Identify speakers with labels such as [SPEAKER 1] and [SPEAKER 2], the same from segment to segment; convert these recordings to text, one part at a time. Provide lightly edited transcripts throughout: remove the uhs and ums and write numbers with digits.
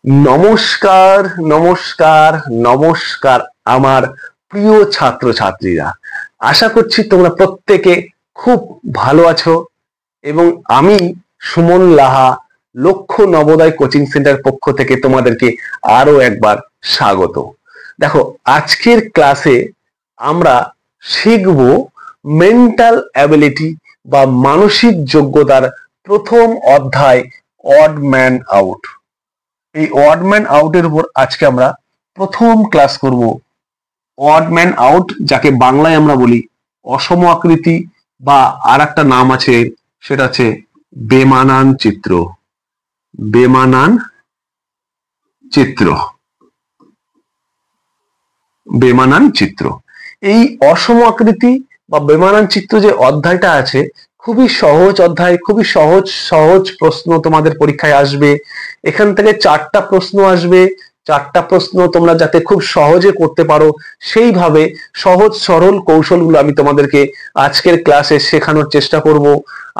[SPEAKER 1] নমস্কার নমস্কার নমস্কার আমার প্রিয় ছাত্রছাত্রীরা। আশা করছি তোমরা প্রত্যেকে খুব ভালো আছো এবং আমি সুমন লাহা লক্ষ্য নবোদয় কোচিং সেন্টার পক্ষ থেকে তোমাদেরকে আরো একবার স্বাগত। দেখো, আজকের ক্লাসে আমরা শিখব মেন্টাল অ্যাবিলিটি বা মানসিক যোগ্যতার প্রথম অধ্যায় অড ম্যান আউট। এই অড ম্যান আউটের উপর আজকে আমরা প্রথম ক্লাস করব। অড ম্যান আউট, যাকে বাংলায় আমরা বলি অসম আকৃতি, বা আর একটা নাম আছে, সেটা হচ্ছে বেমানান চিত্র। বেমানান চিত্র, বেমানান চিত্র। এই অসম আকৃতি বা বেমানান চিত্র যে অধ্যায়টা আছে, খুবই সহজ অধ্যায়, খুবই সহজ সহজ প্রশ্ন তোমাদের পরীক্ষায় আসবে। এখান থেকে 4টা প্রশ্ন আসবে। 4টা প্রশ্ন তোমরা যাতে খুব সহজে করতে পারো সেইভাবে সহজ সরল কৌশলগুলো আমি তোমাদেরকে আজকের ক্লাসে শেখানোর চেষ্টা করব।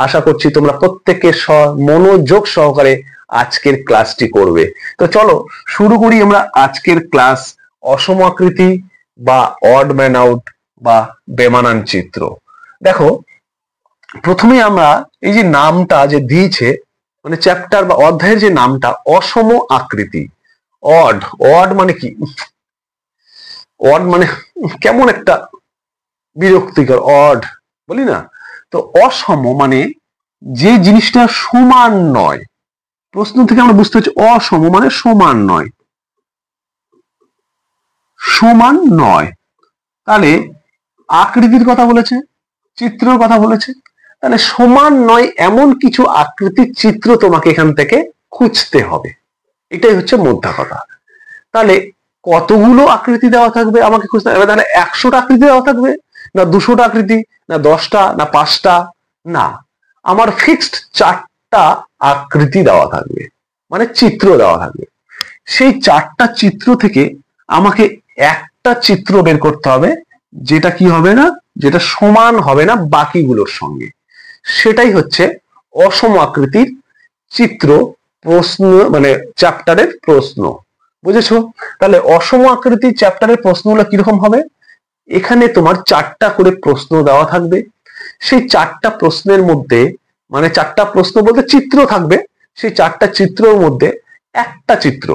[SPEAKER 1] আশা করছি তোমরা প্রত্যেকে মনোযোগ সহকারে আজকের ক্লাসটি করবে। তো চলো শুরু করি আমরা আজকের ক্লাস, অসম আকৃতি বা অড ম্যান আউট বা বেমানান চিত্র। দেখো, প্রথমে আমরা এই যে নামটা যে দিয়েছে, মানে চ্যাপ্টার বা অধ্যায়ের যে নামটা অসম আকৃতি। অড, অড মানে কি? অড মানে কেমন একটা বিরক্তিকর, অড বলি না? তো অসম মানে যে জিনিসটা সমান নয়। প্রশ্ন থেকে আমরা বুঝতে পারছি অসম মানে সমান নয়, সমান নয়। তাহলে আকৃতির কথা বলেছে, চিত্রের কথা বলেছে, তাহলে সমান নয় এমন কিছু আকৃতির চিত্র তোমাকে এখান থেকে খুঁজতে হবে। এটাই হচ্ছে মোদ্দা কথা। তাহলে কতগুলো আকৃতি দেওয়া থাকবে আমাকে খুঁজতে হবে। তাহলে 100টা আকৃতি দেওয়া থাকবে, না 200টা আকৃতি, না 10টা, না 5টা? না, আমার ফিক্সড 4টা আকৃতি দেওয়া থাকবে, মানে চিত্র দেওয়া থাকবে। সেই 4টা চিত্র থেকে আমাকে একটা চিত্র বের করতে হবে, যেটা কি হবে না, যেটা সমান হবে না বাকিগুলোর সঙ্গে। সেটাই হচ্ছে অসম আকৃতির চিত্র প্রশ্ন, মানে চ্যাপ্টারের প্রশ্ন। বুঝেছো? তাহলে অসম আকৃতির চ্যাপ্টারের প্রশ্নগুলো কিরকম হবে? এখানে তোমার 4টা করে প্রশ্ন দেওয়া থাকবে। সেই 4টা প্রশ্নের মধ্যে, মানে 4টা প্রশ্ন বলতে চিত্র থাকবে, সেই 4টা চিত্রের মধ্যে একটা চিত্র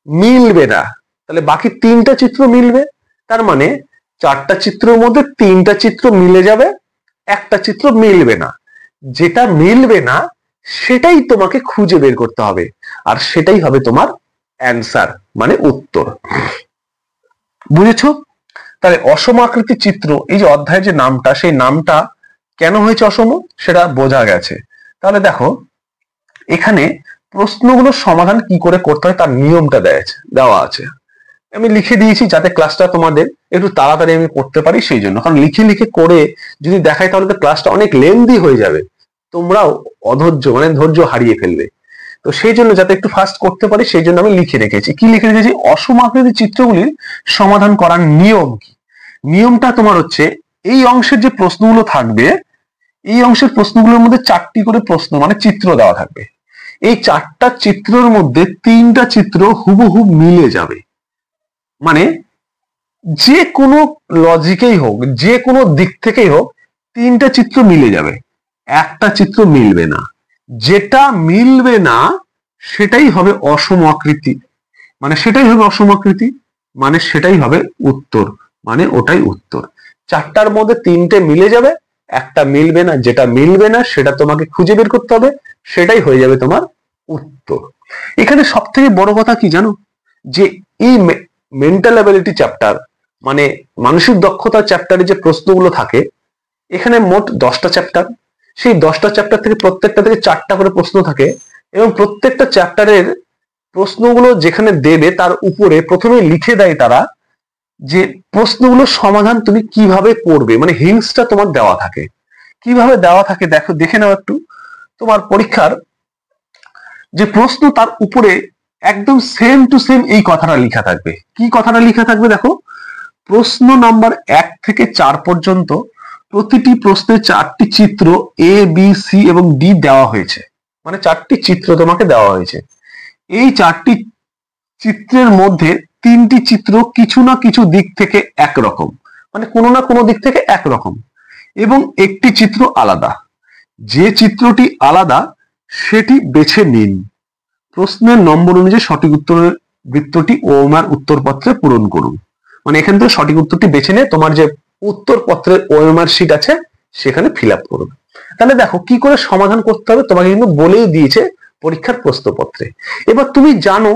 [SPEAKER 1] মিলবে না, তাহলে বাকি 3টা চিত্র মিলবে। তার মানে 4টা চিত্রের মধ্যে 3টা চিত্র মিলে যাবে, একটা চিত্র মিলবে না। যেটা মিলবে না সেটাই তোমাকে খুঁজে বের করতে হবে, আর সেটাই হবে তোমার অ্যান্সার, মানে উত্তর। বুঝেছো? তাহলে অসম আকৃতির চিত্র, এই যে অধ্যায়ের যে নামটা, সেই নামটা কেন হয়েছে অসম সেটা বোঝা গেছে। তাহলে দেখো, এখানে প্রশ্নগুলোর সমাধান কি করে করতে হয় তার নিয়মটা দেওয়া আছে। আমি লিখে দিয়েছি যাতে ক্লাসটা তোমাদের একটু তাড়াতাড়ি আমি করতে পারি, সেই জন্য। কারণ লিখে লিখে করে যদি দেখাই তাহলে তো ক্লাসটা অনেক লেন্দি হয়ে যাবে, তোমরাও অধৈর্য মানে ধৈর্য হারিয়ে ফেলবে। তো সেই জন্য যাতে একটু ফাস্ট করতে পারি সেই জন্য আমি লিখে রেখেছি। কি লিখে রেখেছি? অসম আকৃতির চিত্রগুলির সমাধান করার নিয়ম কি? নিয়মটা তোমার হচ্ছে, এই অংশের যে প্রশ্নগুলো থাকবে, এই অংশের প্রশ্নগুলোর মধ্যে 4টি করে প্রশ্ন মানে চিত্র দেওয়া থাকবে। এই 4টা চিত্রের মধ্যে 3টা চিত্র হুবহুব মিলে যাবে, মানে যে কোনো লজিকেই হোক, যে কোনো দিক থেকেই হোক, 3টা চিত্র মিলে যাবে, একটা চিত্র মিলবে না। যেটা মিলবে না সেটাই হবে অসম আকৃতি, মানে সেটাই হবে অসম আকৃতি, মানে সেটাই হবে উত্তর, মানে ওটাই উত্তর। 4টার মধ্যে 3টে মিলে যাবে, একটা মিলবে না। যেটা মিলবে না সেটা তোমাকে খুঁজে বের করতে হবে, সেটাই হয়ে যাবে তোমার উত্তর। এখানে সব থেকে বড় কথা কি জানো? যে এই মেন্টাল অ্যাবিলিটি চ্যাপ্টার, মানে মানসিক দক্ষতা চ্যাপ্টারে যে প্রশ্নগুলো থাকে, এখানে মোট 10টা চ্যাপ্টার। সেই 10টা চ্যাপ্টার থেকে প্রত্যেকটা থেকে 4টা করে প্রশ্ন থাকে, এবং প্রত্যেকটা চ্যাপ্টারের প্রশ্নগুলো যেখানে দেবে তার উপরে প্রথমে লিখে দেয় তারা যে প্রশ্নগুলোর সমাধান তুমি কিভাবে করবে, মানে হিন্টসটা তোমার দেওয়া থাকে। কিভাবে দেওয়া থাকে দেখো, দেখে নাও একটু। তোমার পরীক্ষার যে প্রশ্ন তার উপরে একদম সেম টু সেম এই কথাটা লেখা থাকবে। কি কথাটা লেখা থাকবে দেখো, প্রশ্ন নাম্বার 1 থেকে 4 পর্যন্ত প্রতিটি প্রশ্নে 4টি চিত্র এ বি সি এবং ডি দেওয়া হয়েছে, মানে 4টি চিত্র তোমাকে দেওয়া হয়েছে। এই 4টি চিত্রের মধ্যে তিনটি চিত্র কিছু না কিছু দিক থেকে একরকম, মানে কোনো না কোনো দিক থেকে একরকম, এবং একটি চিত্র আলাদা। যে চিত্রটি আলাদা সেটি বেছে নিন। প্রশ্নের নম্বর অনুযায়ী সঠিক উত্তরের বৃত্তটি ওএমআর উত্তরপত্রে পূরণ করুন। মানে এখান থেকে সঠিক উত্তরটি বেছে নিয়ে তোমার যে উত্তরপত্রের ওএমআর শিট আছে সেখানে ফিল আপ করবে। তাহলে দেখো কি করে সমাধান করতে হবে তোমাকে কিন্তু বলেই দিয়েছে পরীক্ষার প্রশ্নপত্রে। এবার তুমি জানো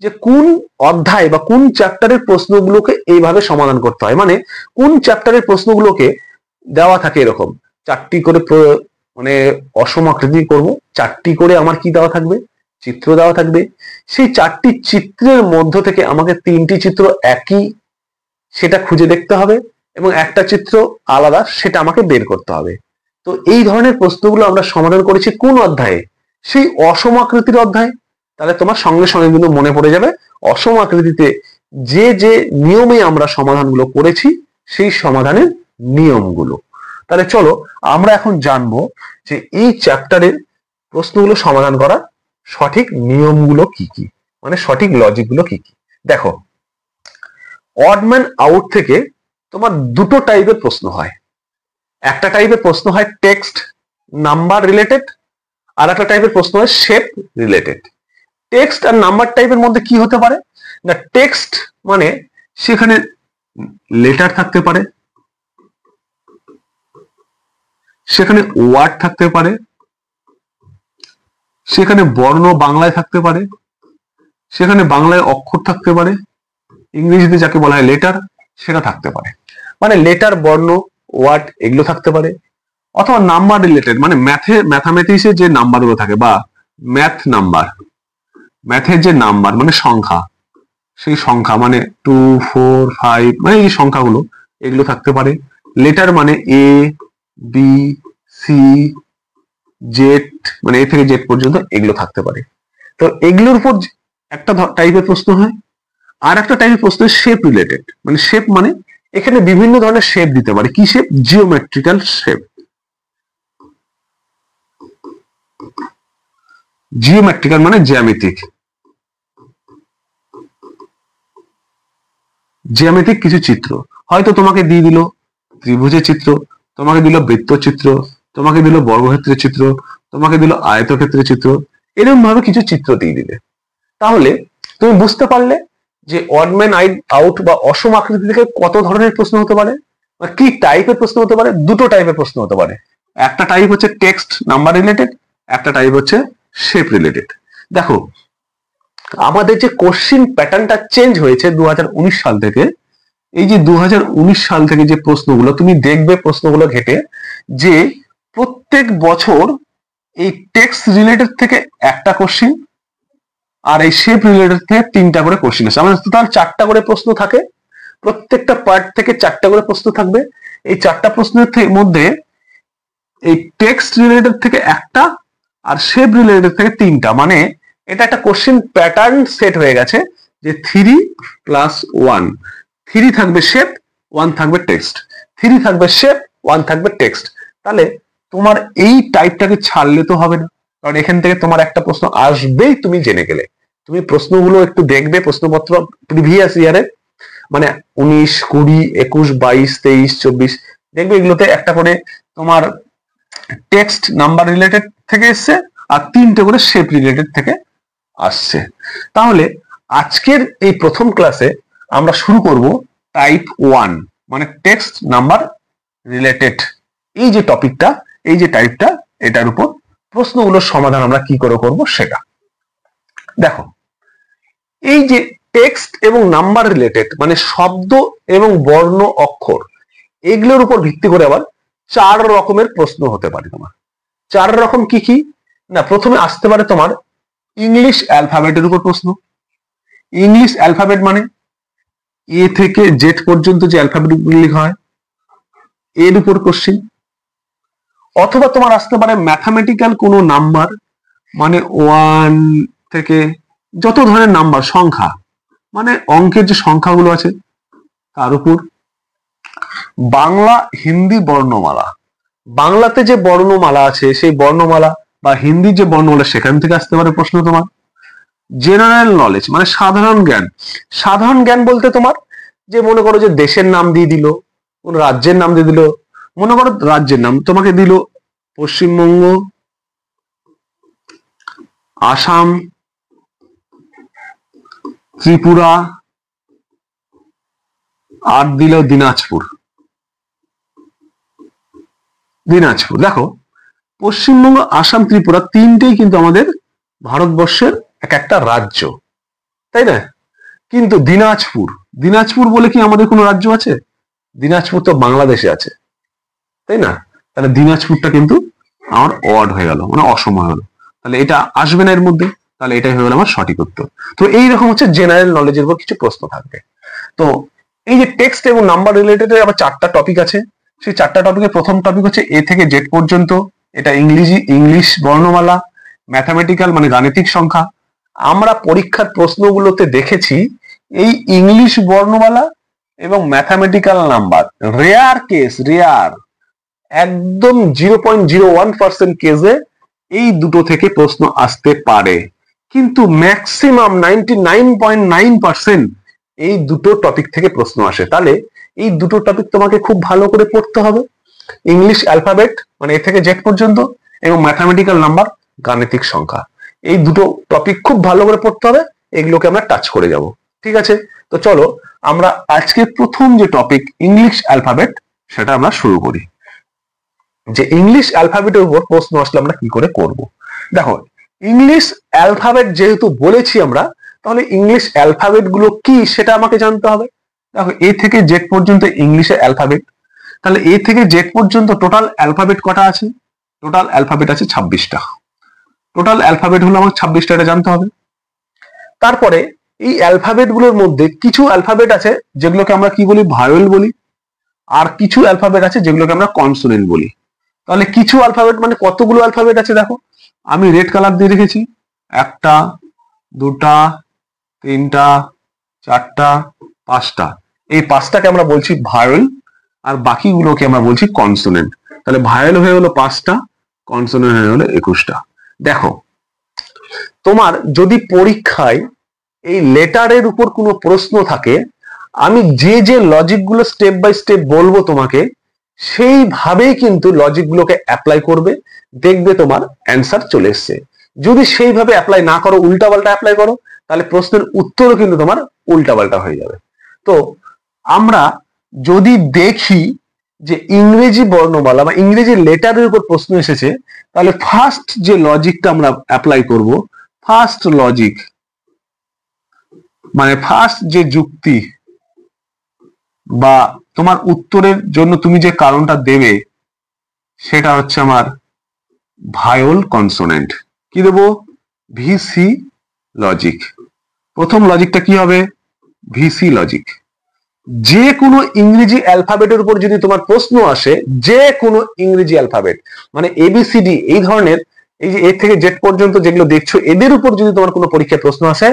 [SPEAKER 1] যে কোন অধ্যায় বা কোন চ্যাপ্টারের প্রশ্নগুলোকে এইভাবে সমাধান করতে হয়। মানে কোন চ্যাপ্টারের প্রশ্নগুলোকে দেওয়া থাকে এরকম চারটি করে মানে অসম আকৃতি করব, চারটি করে আমার কি দেওয়া থাকবে, চিত্র দেওয়া থাকবে। সেই চারটি চিত্রের মধ্য থেকে আমাকে তিনটি চিত্র একই সেটা খুঁজে দেখতে হবে এবং একটা চিত্র আলাদা সেটা আমাকে বের করতে হবে। তো এই ধরনের প্রশ্নগুলো আমরা সমাধান করেছি কোন অধ্যায়ে, সেই অসম আকৃতির অধ্যায়। তাহলে তোমার সঙ্গে সঙ্গে কিন্তু মনে পড়ে যাবে অসম আকৃতিতে যে যে নিয়মে আমরা সমাধানগুলো করেছি সেই সমাধানের নিয়মগুলো। তাহলে চলো আমরা এখন জানবো যে এই চ্যাপ্টারের প্রশ্নগুলো সমাধান করার সঠিক নিয়মগুলো কি কি, মানে সঠিক লজিক গুলো কি কি। দেখো, অড ম্যান আউট থেকে তোমার দুটো টাইপের প্রশ্ন হয়। একটা টাইপের প্রশ্ন হয় টেক্সট নাম্বার রিলেটেড, আর একটা টাইপের প্রশ্ন হয় শেপ রিলেটেড। টেক্সট আর নাম্বার টাইপের মধ্যে কি হতে পারে না, টেক্সট মানে সেখানে লেটার থাকতে পারে, সেখানে ওয়ার্ড থাকতে পারে, সেখানে বর্ণ বাংলায় থাকতে পারে, সেখানে বাংলায় অক্ষর থাকতে পারে, ইংরেজিতে যাকে বলা হয় লেটার সেটা থাকতে পারে। মানে লেটার, বর্ণ, ওয়ার্ড এগুলো থাকতে পারে। অথবা নাম্বার রিলেটেড মানে ম্যাথামেটিক্সের যে নাম্বারগুলো থাকে বা ম্যাথ নাম্বার, ম্যাথের যে নাম্বার মানে সংখ্যা, সেই সংখ্যা মানে 2 4 5 মানে এই সংখ্যাগুলো এগুলো থাকতে পারে। লেটার মানে এ বি সি জেড মানে এ থেকে জেড পর্যন্ত এগুলো থাকতে পারে। তো এগুলোর উপর একটা টাইপের প্রশ্ন হয়। আর একটা টাইপের প্রশ্ন শেপ রিলেটেড, মানে শেপ মানে এখানে বিভিন্ন ধরনের শেপ দিতে পারে। কি শেপ? Geometrical shape. জিওমেট্রিক্যাল মানে জ্যামিতিক, জ্যামিতিক কিছু চিত্র হয়তো তোমাকে দিয়ে দিল ত্রিভুজের চিত্র, তোমাকে দিল বৃত্ত চিত্র, তোমাকে দিল বর্গক্ষেত্রের চিত্র, তোমাকে দিল আয়তক্ষেত্রের চিত্র, এরকম ভাবে কিছু চিত্র দিয়ে দিলে। তাহলে তুমি বুঝতে পারলে যে অড ম্যান আউট বা অসম আকৃতি থেকে কত ধরনের প্রশ্ন হতে পারে, বা কি টাইপের প্রশ্ন হতে পারে। দুটো টাইপের প্রশ্ন হতে পারে। একটা টাইপ হচ্ছে টেক্সট নাম্বার রিলেটেড, একটা টাইপ হচ্ছে শেপ রিলেটেড। দেখো, আমাদের যে কোশ্চিন প্যাটার্নটা চেঞ্জ হয়েছে 2019 সাল থেকে। এই যে 2019 সাল থেকে যে প্রশ্নগুলো তুমি দেখবে, প্রশ্নগুলো ঘেটে যে প্রত্যেক বছর এই টেক্সট রিলেটেড থেকে একটা কোশ্চিন আর এই শেপ রিলেটেড থেকে 3টা করে কোশ্চিন আসে। আমাদের টোটাল 4টা করে প্রশ্ন থাকে, প্রত্যেকটা পার্ট থেকে 4টা করে প্রশ্ন থাকবে। এই 4টা প্রশ্নের মধ্যে এই টেক্সট রিলেটেড থেকে একটা আর শেপ রিলেটেড থেকে 3টা, মানে এটা একটা কোশ্চিন প্যাটার্ন সেট হয়ে গেছে যে 3+1, 3 থাকবে শেপ, 1 থাকবে টেক্সট, 3 থাকবে শেপ, 1 থাকবে টেক্সট। তাহলে তোমার এই টাইপটাকে ছাড়লে তো হবে না, কারণ এখান থেকে তোমার একটা প্রশ্ন আসবেই, তুমি জেনে গেলে। তুমি প্রশ্নগুলো একটু দেখবে, প্রশ্নপত্র প্রিভিয়াস ইয়ারে মানে 19 20 21 22 23 24 দেখবে, এগুলোতে একটা করে তোমার টেক্সট নাম্বার রিলেটেড থেকে এসছে আর 3টে করে শেপ রিলেটেড থেকে আসছে। তাহলে আজকের এই প্রথম ক্লাসে আমরা শুরু করব টাইপ 1 মানে টেক্সট নাম্বার রিলেটেড। এই যে টপিকটা, এই যে টাইপটা, এটার উপর প্রশ্নগুলোর সমাধান আমরা কি করে করব সেটা দেখো। এই যে টেক্সট এবং নাম্বার রিলেটেড মানে শব্দ এবং বর্ণ অক্ষর এগুলোর উপর ভিত্তি করে আবার 4 রকমের প্রশ্ন হতে পারে তোমার। 4 রকম কি কি না, প্রথমে আসতে পারে তোমার ইংলিশ অ্যালফাবেটের উপর প্রশ্ন। ইংলিশ অ্যালফাবেট মানে এ থেকে জেড পর্যন্ত যে অ্যালফাবেটগুলো লেখা হয় এর উপর কোশ্চিন। অথবা তোমার আসতে পারে ম্যাথামেটিক্যাল কোনো নাম্বার, মানে 1 থেকে যত ধরনের নাম্বার, সংখ্যা মানে অঙ্কের যে সংখ্যাগুলো আছে তার উপর। বাংলা হিন্দি বর্ণমালা, বাংলাতে যে বর্ণমালা আছে সেই বর্ণমালা বা হিন্দি যে বর্ণমালা সেখান থেকে আসতে পারে প্রশ্ন তোমার। জেনারেল নলেজ মানে সাধারণ জ্ঞান। সাধারণ জ্ঞান বলতে তোমার যে মনে করো যে দেশের নাম দিয়ে দিল, কোন রাজ্যের নাম দিয়ে দিল, মনে করো রাজ্যের নাম তোমাকে দিল পশ্চিমবঙ্গ, আসাম, ত্রিপুরা, আর দিল দিনাজপুর। দিনাজপুর, দেখো পশ্চিমবঙ্গ, আসাম, ত্রিপুরা তিনটেই কিন্তু আমাদের ভারতবর্ষের এক একটা রাজ্য, তাই না? কিন্তু দিনাজপুর, দিনাজপুর বলে কি আমাদের কোনো রাজ্য আছে? দিনাজপুর তো বাংলাদেশে আছে, তাই না? তাহলে দিনাজপুরটা কিন্তু আমার ওয়ার্ড হয়ে গেল, মানে অসম হয়ে গেল। তাহলে এটা আসবে না এর মধ্যে, তাহলে এটাই হয়ে গেল আমার সঠিক উত্তর। তো এইরকম হচ্ছে জেনারেল নলেজের উপর কিছু প্রশ্ন থাকবে। তো এই যে টেক্সট এবং নাম্বার রিলেটেড আবার 4টা টপিক আছে। সেই 4টা টপিকের প্রথম টপিক হচ্ছে এ থেকে জেড পর্যন্ত, এটা ইংলিশ বর্ণমালা, ম্যাথামেটিক্যাল মানে গাণিতিক সংখ্যা। আমরা পরীক্ষার প্রশ্নগুলোতে দেখেছি এই ইংলিশ বর্ণমালা এবং ম্যাথামেটিক্যাল নাম্বার রেয়ার একদম 0.01% কেসে এই দুটো থেকে প্রশ্ন আসতে পারে, কিন্তু ম্যাক্সিমাম 99.9% এই দুটো টপিক থেকে প্রশ্ন আসে। তাহলে এই দুটো টপিক তোমাকে খুব ভালো করে পড়তে হবে, ইংলিশ অ্যালফাবেট মানে এ থেকে জেড পর্যন্ত এবং ম্যাথামেটিক্যাল নাম্বার গাণিতিক সংখ্যা। এই দুটো টপিক খুব ভালো করে পড়তে হবে, এগুলোকে আমরা টাচ করে যাব। ঠিক আছে, তো চলো আমরা আজকে প্রথম যে টপিক ইংলিশ অ্যালফাবেট সেটা আমরা শুরু করি। যে ইংলিশ অ্যালফাবেটের উপর প্রশ্ন আসলে আমরা কি করে করব। দেখো ইংলিশ অ্যালফাবেট যেহেতু বলেছি আমরা, তাহলে ইংলিশ অ্যালফাবেট গুলো কি সেটা আমাকে জানতে হবে। দেখো এ থেকে জেড পর্যন্ত ইংলিশের অ্যালফাবেট, তাহলে এ থেকে জেড পর্যন্ত টোটাল অ্যালফাবেট কটা আছে? টোটাল অ্যালফাবেট আছে 26টা। টোটাল অ্যালফাবেট হলো আমার 26টা, এটা জানতে হবে। তারপরে এই অ্যালফাবেট গুলোর মধ্যে কিছু অ্যালফাবেট আছে যেগুলোকে আমরা কি বলি, ভায়োল বলি, আর কিছু অ্যালফাবেট আছে যেগুলোকে আমরা কনসোনেন্ট বলি। তাহলে কিছু অ্যালফাবেট মানে কতগুলো অ্যালফাবেট আছে দেখো, আমি রেড কালার দিয়ে রেখেছি, 1টা 2টা 3টা 4টা 5টা। এই 5টাকে আমরা বলছি ভায়োল, আর বাকিগুলোকে আমরা বলছি কনসোনেন্ট। তাহলে ভায়োল হয়ে হলো 5টা, কনসোনেন্ট হয়ে হলো 21টা। দেখো তোমার যদি পরীক্ষায় এই লেটারের উপর কোনো প্রশ্ন থাকে, আমি যে যে লজিক গুলো স্টেপ বাই স্টেপ বলবো তোমাকে, সেইভাবেই কিন্তু লজিক গুলোকে অ্যাপ্লাই করবে, দেখবে তোমার অ্যান্সার চলে এসছে। যদি সেইভাবে অ্যাপ্লাই না করো, উল্টাপাল্টা অ্যাপ্লাই করো, তাহলে প্রশ্নের উত্তরও কিন্তু তোমার উল্টাপাল্টা হয়ে যাবে। তো আমরা যদি দেখি যে ইংরেজি বর্ণমালা বা ইংরেজি লেটারের উপর প্রশ্ন এসেছে, তাহলে ফার্স্ট যে লজিকটা আমরা অ্যাপ্লাই করব, ফার্স্ট লজিক মানে ফার্স্ট যে যুক্তি বা তোমার উত্তরের জন্য তুমি যে কারণটা দেবে সেটা হচ্ছে আমার ভায়োল কনসোনেন্ট। কি দেবো? VC logic. প্রথম লজিকটা কি হবে? VC logic. যে কোনো ইংরেজি অ্যালফাবেটের উপর যদি তোমার প্রশ্ন আসে, যে কোনো ইংরেজি অ্যালফাবেট মানে এবিসিডি এই ধরনের, এই যে এ থেকে জেড পর্যন্ত যেগুলো দেখছো, এদের উপর যদি তোমার কোনো পরীক্ষায় প্রশ্ন আসে,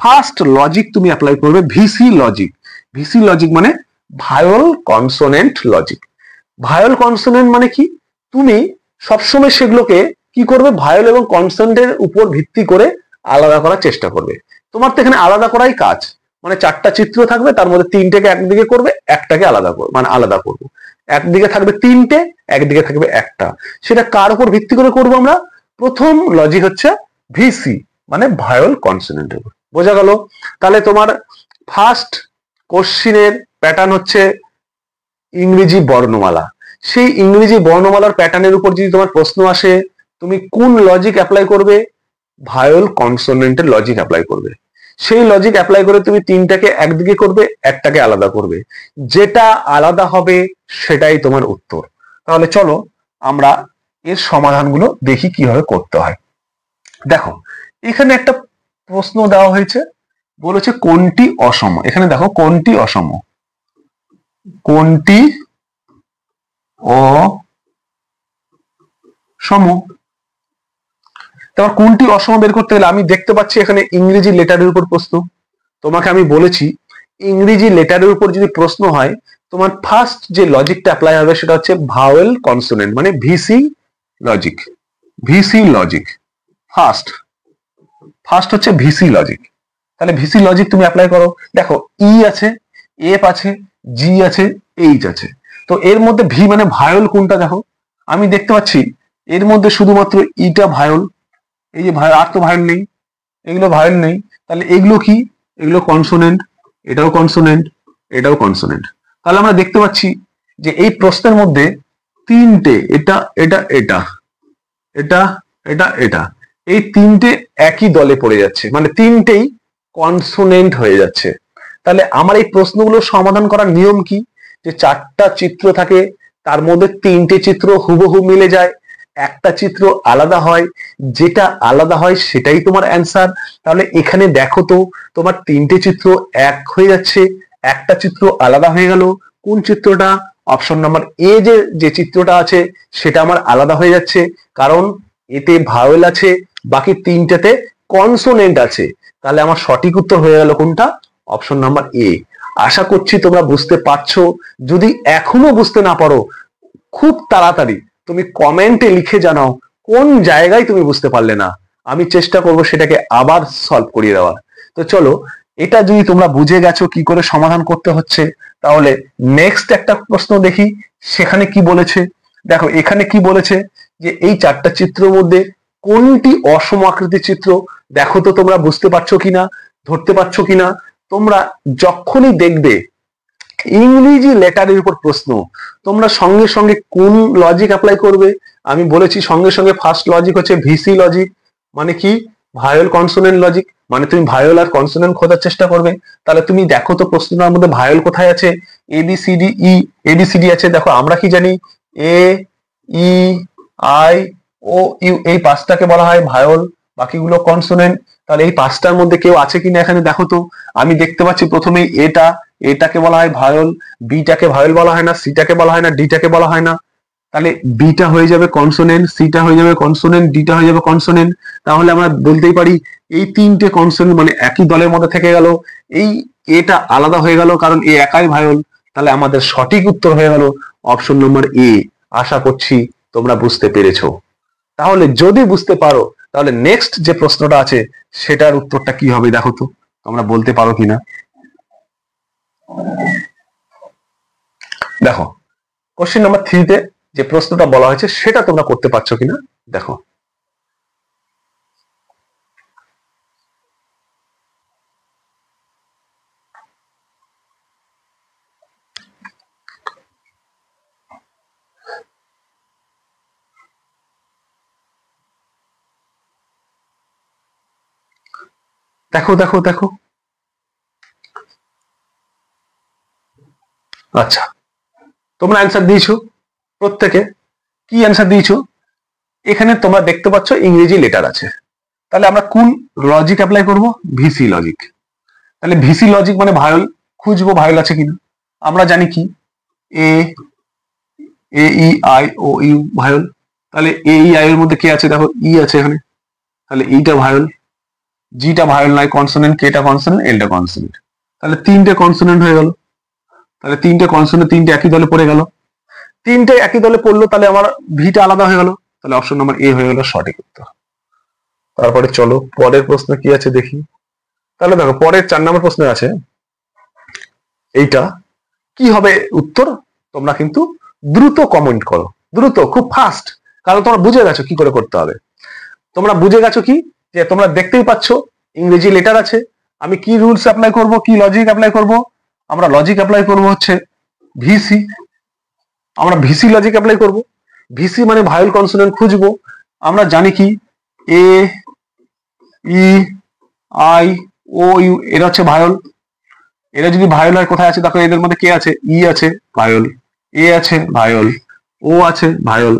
[SPEAKER 1] ফার্স্ট লজিক তুমি অ্যাপ্লাই করবে ভিসি লজিক। ভিসি লজিক মানে ভায়োল কনসোনেন্ট লজিক। ভায়োল কনসোনেন্ট মানে কি? তুমি সবসময় সেগুলোকে কি করবে, ভায়োল এবং কনসোনেন্টের উপর ভিত্তি করে আলাদা করার চেষ্টা করবে। তোমার তো এখানে আলাদা করাই কাজ, মানে 4টা চিত্র থাকবে, তার মধ্যে 3টেকে একদিকে করবে, একটাকে আলাদা করবে, মানে আলাদা করবো। একদিকে থাকবে 3টে, একদিকে থাকবে একটা। সেটা কার উপর ভিত্তি করে করবো আমরা? প্রথম লজিক হচ্ছে ভিসি মানে ভায়োল কনসোনেন্টের উপর। বোঝা গেল? তাহলে তোমার ফার্স্ট কোশ্চিনের প্যাটার্ন হচ্ছে ইংরেজি বর্ণমালা। সেই ইংরেজি বর্ণমালার প্যাটার্নের উপর যদি তোমার প্রশ্ন আসে, তুমি কোন লজিক অ্যাপ্লাই করবে? ভায়োল কনসোনেন্টের লজিক অ্যাপ্লাই করবে। সেই লজিক অ্যাপ্লাই করে তুমি 3টাকে একদিকে করবে, একটাকে আলাদা করবে। যেটা আলাদা হবে সেটাই তোমার উত্তর। তাহলে চলো আমরা এর সমাধানগুলো দেখি কিভাবে করতে হয়। দেখো এখানে একটা প্রশ্ন দেওয়া হয়েছে, বলেছে কোনটি অসম। এখানে দেখো কোনটি অসম, কোনটি অসম। তারপর কোনটি অসম বের করতে গেলে আমি দেখতে পাচ্ছি এখানে ইংরেজি লেটারের উপর প্রশ্ন। তোমাকে আমি বলেছি ইংরেজি লেটারের উপর যদি প্রশ্ন হয়, তোমার ফার্স্ট যে লজিকটা অ্যাপ্লাই হবে সেটা হচ্ছে ভাওয়েল কনসোনেন্ট মানে VC logic. VC logic first. First হচ্ছে ভিসি লজিক। তাহলে ভিসি লজিক তুমি অ্যাপ্লাই করো। দেখো ই আছে, এফ আছে, জি আছে, এইচ আছে। তো এর মধ্যে ভি মানে ভায়োল কোনটা দেখো, আমি দেখতে পাচ্ছি এর মধ্যে শুধুমাত্র ইটা ভায়োল, এই যে ভায়োল, আর তো ভায়োল নেই, এগুলো ভায়োল নেই। তাহলে এগুলো কি, এগুলো কনসোনেন্ট, এটাও কনসোনেন্ট, এটাও কনসোনেন্ট। তাহলে আমরা দেখতে পাচ্ছি যে এই প্রশ্নের মধ্যে তিনটে, এটা এটা এটা এটা এটা এটা, এই তিনটে একই দলে পড়ে যাচ্ছে, মানে তিনটেই কনসোনেন্ট হয়ে যাচ্ছে। তাহলে আমার এই প্রশ্নগুলো সমাধান করার নিয়ম কি, যে চারটা চিত্র থাকে, তার মধ্যে তিনটে চিত্র হুবহু মিলে যায়, একটা চিত্র আলাদা হয়, যেটা আলাদা হয় সেটাই তোমার অ্যান্সার। তাহলে এখানে দেখো তো তোমার তিনটে চিত্র এক হয়ে যাচ্ছে, একটা চিত্র আলাদা হয়ে গেল। কোন চিত্রটা? অপশন নাম্বার এ, যে চিত্রটা আছে সেটা আমার আলাদা হয়ে যাচ্ছে, কারণ এতে ভাওয়েল আছে, বাকি তিনটাতে কনসোনেন্ট আছে। তাহলে আমার সঠিক উত্তর হয়ে গেল কোনটা? Option number A. আশা করছি তোমরা বুঝতে পারছো। যদি এখনো বুঝতে না পারো, খুব তাড়াতাড়ি তুমি কমেন্টে লিখে জানাও কোন জায়গায় তুমি বুঝতে পারলে না, আমি চেষ্টা করব সেটাকে আবার সলভ করিয়ে দেওয়ার। তো চলো, এটা যদি তোমরা বুঝে গেছো কি করে সমাধান করতে হচ্ছে, তাহলে নেক্সট একটা প্রশ্ন দেখি সেখানে কি বলেছে। দেখো এখানে কি বলেছে, যে এই চারটা চিত্রের মধ্যে কোনটি অসম আকৃতির চিত্র। দেখো তো তোমরা বুঝতে পারছো কিনা, ধরতে পারছো কিনা। তোমরা যখনই দেখবে ইংরেজি লেটারের উপর প্রশ্ন, তোমরা সঙ্গে সঙ্গে কোন লজিক অ্যাপ্লাই করবে? আমি বলেছি সঙ্গে সঙ্গে ফার্স্ট লজিক হচ্ছে ভিসি লজিক, মানে কি ভায়োল কনসোনেন্ট লজিক, মানে তুমি ভায়োল আর কনসোনেন্ট খোঁজার চেষ্টা করবে। তাহলে তুমি দেখো তো প্রশ্নটার মধ্যে ভায়োল কোথায় আছে, এ বি সি ডি ই, এ বি সি ডি আছে। দেখো আমরা কি জানি, এ ই আই ও ইউ, এই পাঁচটাকে বলা হয় ভায়োল, বাকিগুলো কনসোনেন্ট। তাহলে এই পাঁচটার মধ্যে কেউ আছে কিনা এখানে দেখো তো। আমি দেখতে পাচ্ছি প্রথমেই এটাকে বলা হয় ভায়োল, বিটাকে ভায়োল বলা হয় না, সিটাকে বলা হয় না, ডিটাকে বলা হয় না। তাহলে বিটা হয়ে যাবে কনসোনেন্ট, সিটা হয়ে যাবে কনসোনেন্ট, ডিটা হয়ে যাবে কনসোনেন্ট। তাহলে আমরা বলতেই পারি এই তিনটে কনসোনেন্ট মানে একই দলের মধ্যে থেকে গেল, এই এটা আলাদা হয়ে গেল কারণ এ একাই ভায়োল। তাহলে আমাদের সঠিক উত্তর হয়ে গেল অপশন নম্বর এ। আশা করছি তোমরা বুঝতে পেরেছো। তাহলে যদি বুঝতে পারো, তাহলে নেক্সট যে প্রশ্নটা আছে সেটার উত্তরটা কি হবে দেখো তো, তোমরা বলতে পারো কিনা। দেখো কোশ্চেন নাম্বার 3 যে প্রশ্নটা বলা হয়েছে সেটা তোমরা করতে পারছো কিনা দেখো। দেখো দেখো দেখো, আচ্ছা তোমরা অ্যান্সার দিয়েছো প্রত্যেকে। কি অ্যান্সার দিয়েছো? এখানে তোমরা দেখতে পাচ্ছ ইংরেজি লেটার আছে। তাহলে আমরা কোন লজিক অ্যাপ্লাই করব? VC logic. তাহলে ভিসি লজিক মানে ভায়োল, খুঁজবো ভায়োল আছে কিনা। আমরা জানি কি এ ই আই ও ইউ ভায়োল। তাহলে এ ই আই এর মধ্যে কে আছে দেখো, ই আছে এখানে, তাহলে ইটা ভায়োল, জিটা ভায়োল নয় কনসোনেন্ট, কেটা কনসোনেন্ট, এলটা কনসোনেন্ট। তাহলে তিনটে কনসোনেন্ট হয়ে গেল। তাহলে তিনটে কনসোনেন্ট, তিনটে একই দলে পড়ে গেল, তিনটে একই দলে পড়লো, তাহলে আমার ভিটা আলাদা হয়ে গেল। তাহলে অপশন নাম্বার এ হয়ে গেল সঠিক উত্তর। তারপরে চলো পরের প্রশ্ন কি আছে দেখি। তাহলে দেখো পরের 4 নম্বর প্রশ্ন আছে, এইটা কি হবে উত্তর? তোমরা কিন্তু দ্রুত কমেন্ট করো, দ্রুত, খুব ফাস্ট, কারণ তোমরা বুঝে গেছো কি করে করতে হবে। তোমরা বুঝে গেছো কি, যে তোমরা দেখতেই পাচ্ছ ইংরেজি লেটার আছে। আমি কি রুলস অ্যাপ্লাই করব, কি লজিক অ্যাপ্লাই করব? আমরা লজিক অ্যাপ্লাই করব হচ্ছে ভিসি। আমরা ভিসি লজিক অ্যাপ্লাই করব। ভিসি মানে ভায়োল কনসোনেন্ট খুঁজবো। আমরা জানি কি এ ই আই ও ইউ, এরা হচ্ছে ভায়োল। এরা যদি ভায়োল হয় কোথায় আছে দেখো, এদের মধ্যে কে আছে, ই আছে ভায়োল, এ আছে ভায়োল, ও আছে ভায়োল,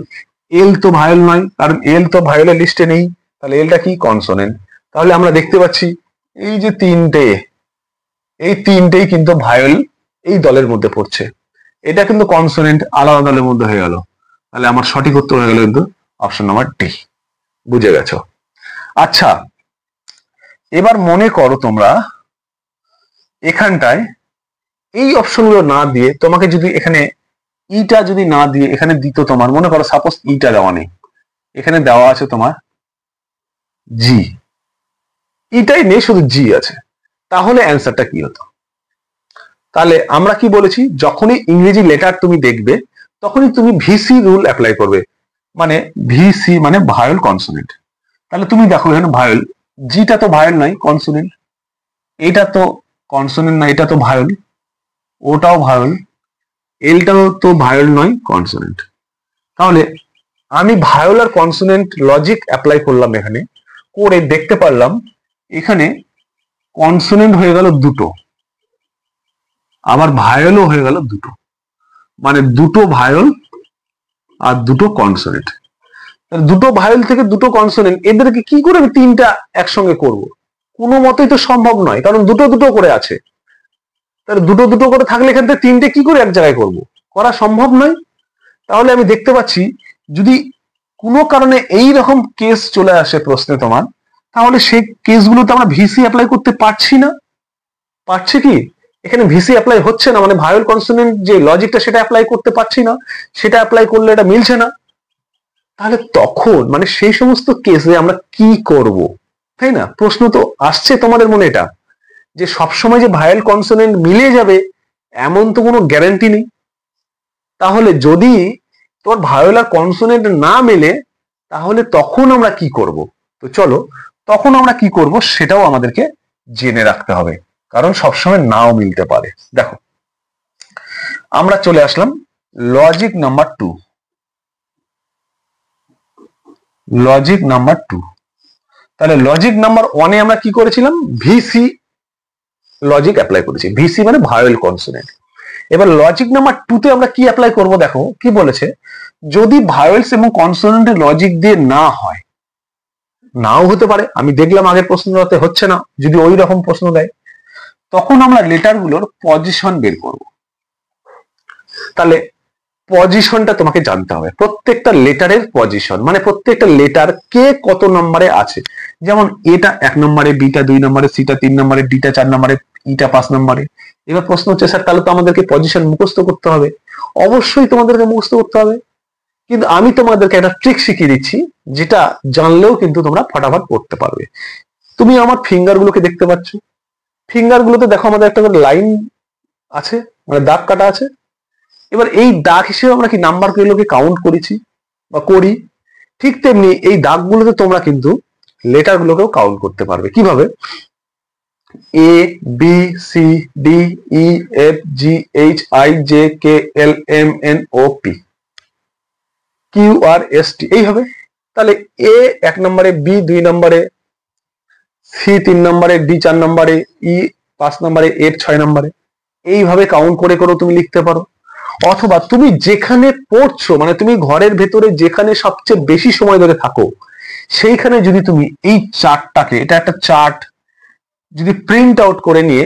[SPEAKER 1] এল তো ভায়োল নয় কারণ এল তো ভায়োলের লিস্টে নেই। তাহলে এলটা কি? কনসোনেন্ট। তাহলে আমরা দেখতে পাচ্ছি এই যে তিনটে, এই তিনটেই কিন্তু ভায়োল এই দলের মধ্যে পড়ছে। এটা কিন্তু কনসোনেন্ট আলাদা দলের মধ্যে হয়ে গেল। তাহলে আমার সঠিক উত্তর হয়ে গেল কিন্তু অপশন নাম্বার ডি। বুঝে গেছো? আচ্ছা এবার মনে করো তোমরা এখানটায় এই অপশনগুলো না দিয়ে তোমাকে যদি এখানে ইটা যদি না দিয়ে এখানে দিত, তোমার মনে করো সাপোজ ইটা দেওয়া নেই, এখানে দেওয়া আছে তোমার জি, ইটাই নেই, শুধু জি আছে। তাহলে অ্যান্সারটা কি হতো? তাহলে আমরা কি বলেছি, যখনই ইংরেজি লেটার তুমি দেখবে তখনই তুমি ভিসি রুল অ্যাপ্লাই করবে, মানে ভিসি মানে ভায়োল কনসোনেন্ট। তাহলে তুমি দেখো এখানে ভায়োল, জিটা তো ভায়োল নয়, কনসোনেন্ট। এটা তো কনসোনেন্ট না, এটা তো ভায়োল, ওটাও ভায়োল, এলটাও তো ভায়োল নয়, কনসোনেন্ট। তাহলে আমি ভায়োল আর কনসোনেন্ট লজিক অ্যাপ্লাই করলাম, এখানে করে দেখতে পারলাম এখানে কনসোনেন্ট হয়ে গেল দুটো, আবার ভায়োলও হয়ে গেল দুটো, মানে দুটো ভায়োল আর দুটো কনসোনেন্ট। দুটো ভায়োল থেকে দুটো কনসোনেন্ট, এদেরকে কি করে আমি তিনটা একসঙ্গে করব? কোনো মতেই তো সম্ভব নয়, কারণ দুটো দুটো করে আছে। তাহলে দুটো দুটো করে থাকলে এখান থেকে তিনটে কি করে এক জায়গায় করব? করা সম্ভব নয়। তাহলে আমি দেখতে পাচ্ছি যদি কোনো কারণে এই রকম কেস চলে আসে প্রশ্নে তোমার, তাহলে সেই কেসগুলোতে আমরা ভিসি অ্যাপ্লাই করতে পারছি না। পারছি কি? এখানে ভিসি অ্যাপ্লাই হচ্ছে না, মানে ভায়োল কনসোনেন্ট যে লজিকটা সেটা অ্যাপ্লাই করতে পারছি না, সেটা অ্যাপ্লাই করলে এটা মিলছে না। তাহলে তখন মানে সেই সমস্ত কেসে আমরা কি করব, তাই না? প্রশ্ন তো আসছে তোমাদের মনে এটা, যে সবসময় যে ভায়োল কনসোনেন্ট মিলে যাবে এমন তো কোনো গ্যারান্টি নেই। তাহলে যদি তোর ভায়োল আর কনসোনেন্ট না মেলে, তাহলে তখন আমরা কি করব? তো চলো তখন আমরা কি করব সেটাও আমাদেরকে জেনে রাখতে হবে, কারণ সবসময় নাও মিলতে পারে। দেখো আমরা চলে আসলাম লজিক নাম্বার 2। লজিক নাম্বার 2, তাহলে লজিক নাম্বার 1 এ আমরা কি করেছিলাম? ভিসি লজিক অ্যাপ্লাই করেছি, ভিসি মানে ভায়োল কনসোনেন্ট। এবার লজিক নাম্বার 2 তে আমরা কি অ্যাপ্লাই করব? দেখো কি বলেছে, যদি ভায়োলস এবং কনসোনেন্টের লজিক দিয়ে না হয়, নাও হতে পারে, আমি দেখলাম আগের প্রশ্নটাতে হচ্ছে না, যদি ওই রকম প্রশ্ন দেয় তখন আমরা লেটারগুলোর পজিশন বের করব। তাহলে পজিশনটা তোমাকে জানতে হবে, প্রত্যেকটা লেটারের পজিশন, মানে প্রত্যেকটা লেটার কে কত নম্বরে আছে। যেমন এটা 1 নম্বরে, বিটা 2 নম্বরে, সিটা 3 নম্বরে, ডিটা 4 নম্বরে, ইটা 5 নম্বরে। এবার প্রশ্ন হচ্ছে স্যার তাহলে তো আমাদেরকে পজিশন মুখস্থ করতে হবে। অবশ্যই তোমাদেরকে মুখস্থ করতে হবে, কিন্তু আমি তোমাদেরকে একটা ট্রিক শিখিয়ে দিচ্ছি, যেটা জানলেও কিন্তু তোমরা ফটাফট করতে পারবে। তুমি আমার ফিঙ্গার গুলোকে দেখতে পাচ্ছ, ফিঙ্গার গুলোতে দেখো আমাদের একটা করে লাইন আছে, মানে দাগ কাটা আছে। এবার এই দাগ হিসেবে আমরা কি নাম্বার গুলোকে কাউন্ট করেছি বা করি, ঠিক তেমনি এই দাগগুলোতে তোমরা কিন্তু লেটার গুলোকেও কাউন্ট করতে পারবে। কিভাবে? A B C D E F G H I J K L M N O P Q R S T, এইভাবে। তাহলে এ 1 নম্বরে, বি 2 নম্বরে, সি 3 নম্বরে, ডি 4 নম্বরে, ই 5 নম্বরে, এফ 6 নম্বরে। এইভাবে কাউন্ট করে করে তুমি লিখতে পারো। অথবা তুমি যেখানে পড়ছো, মানে তুমি ঘরের ভেতরে যেখানে সবচেয়ে বেশি সময় ধরে থাকো, সেইখানে যদি তুমি এই চার্টটাকে, এটা একটা চার্ট, যদি প্রিন্ট আউট করে নিয়ে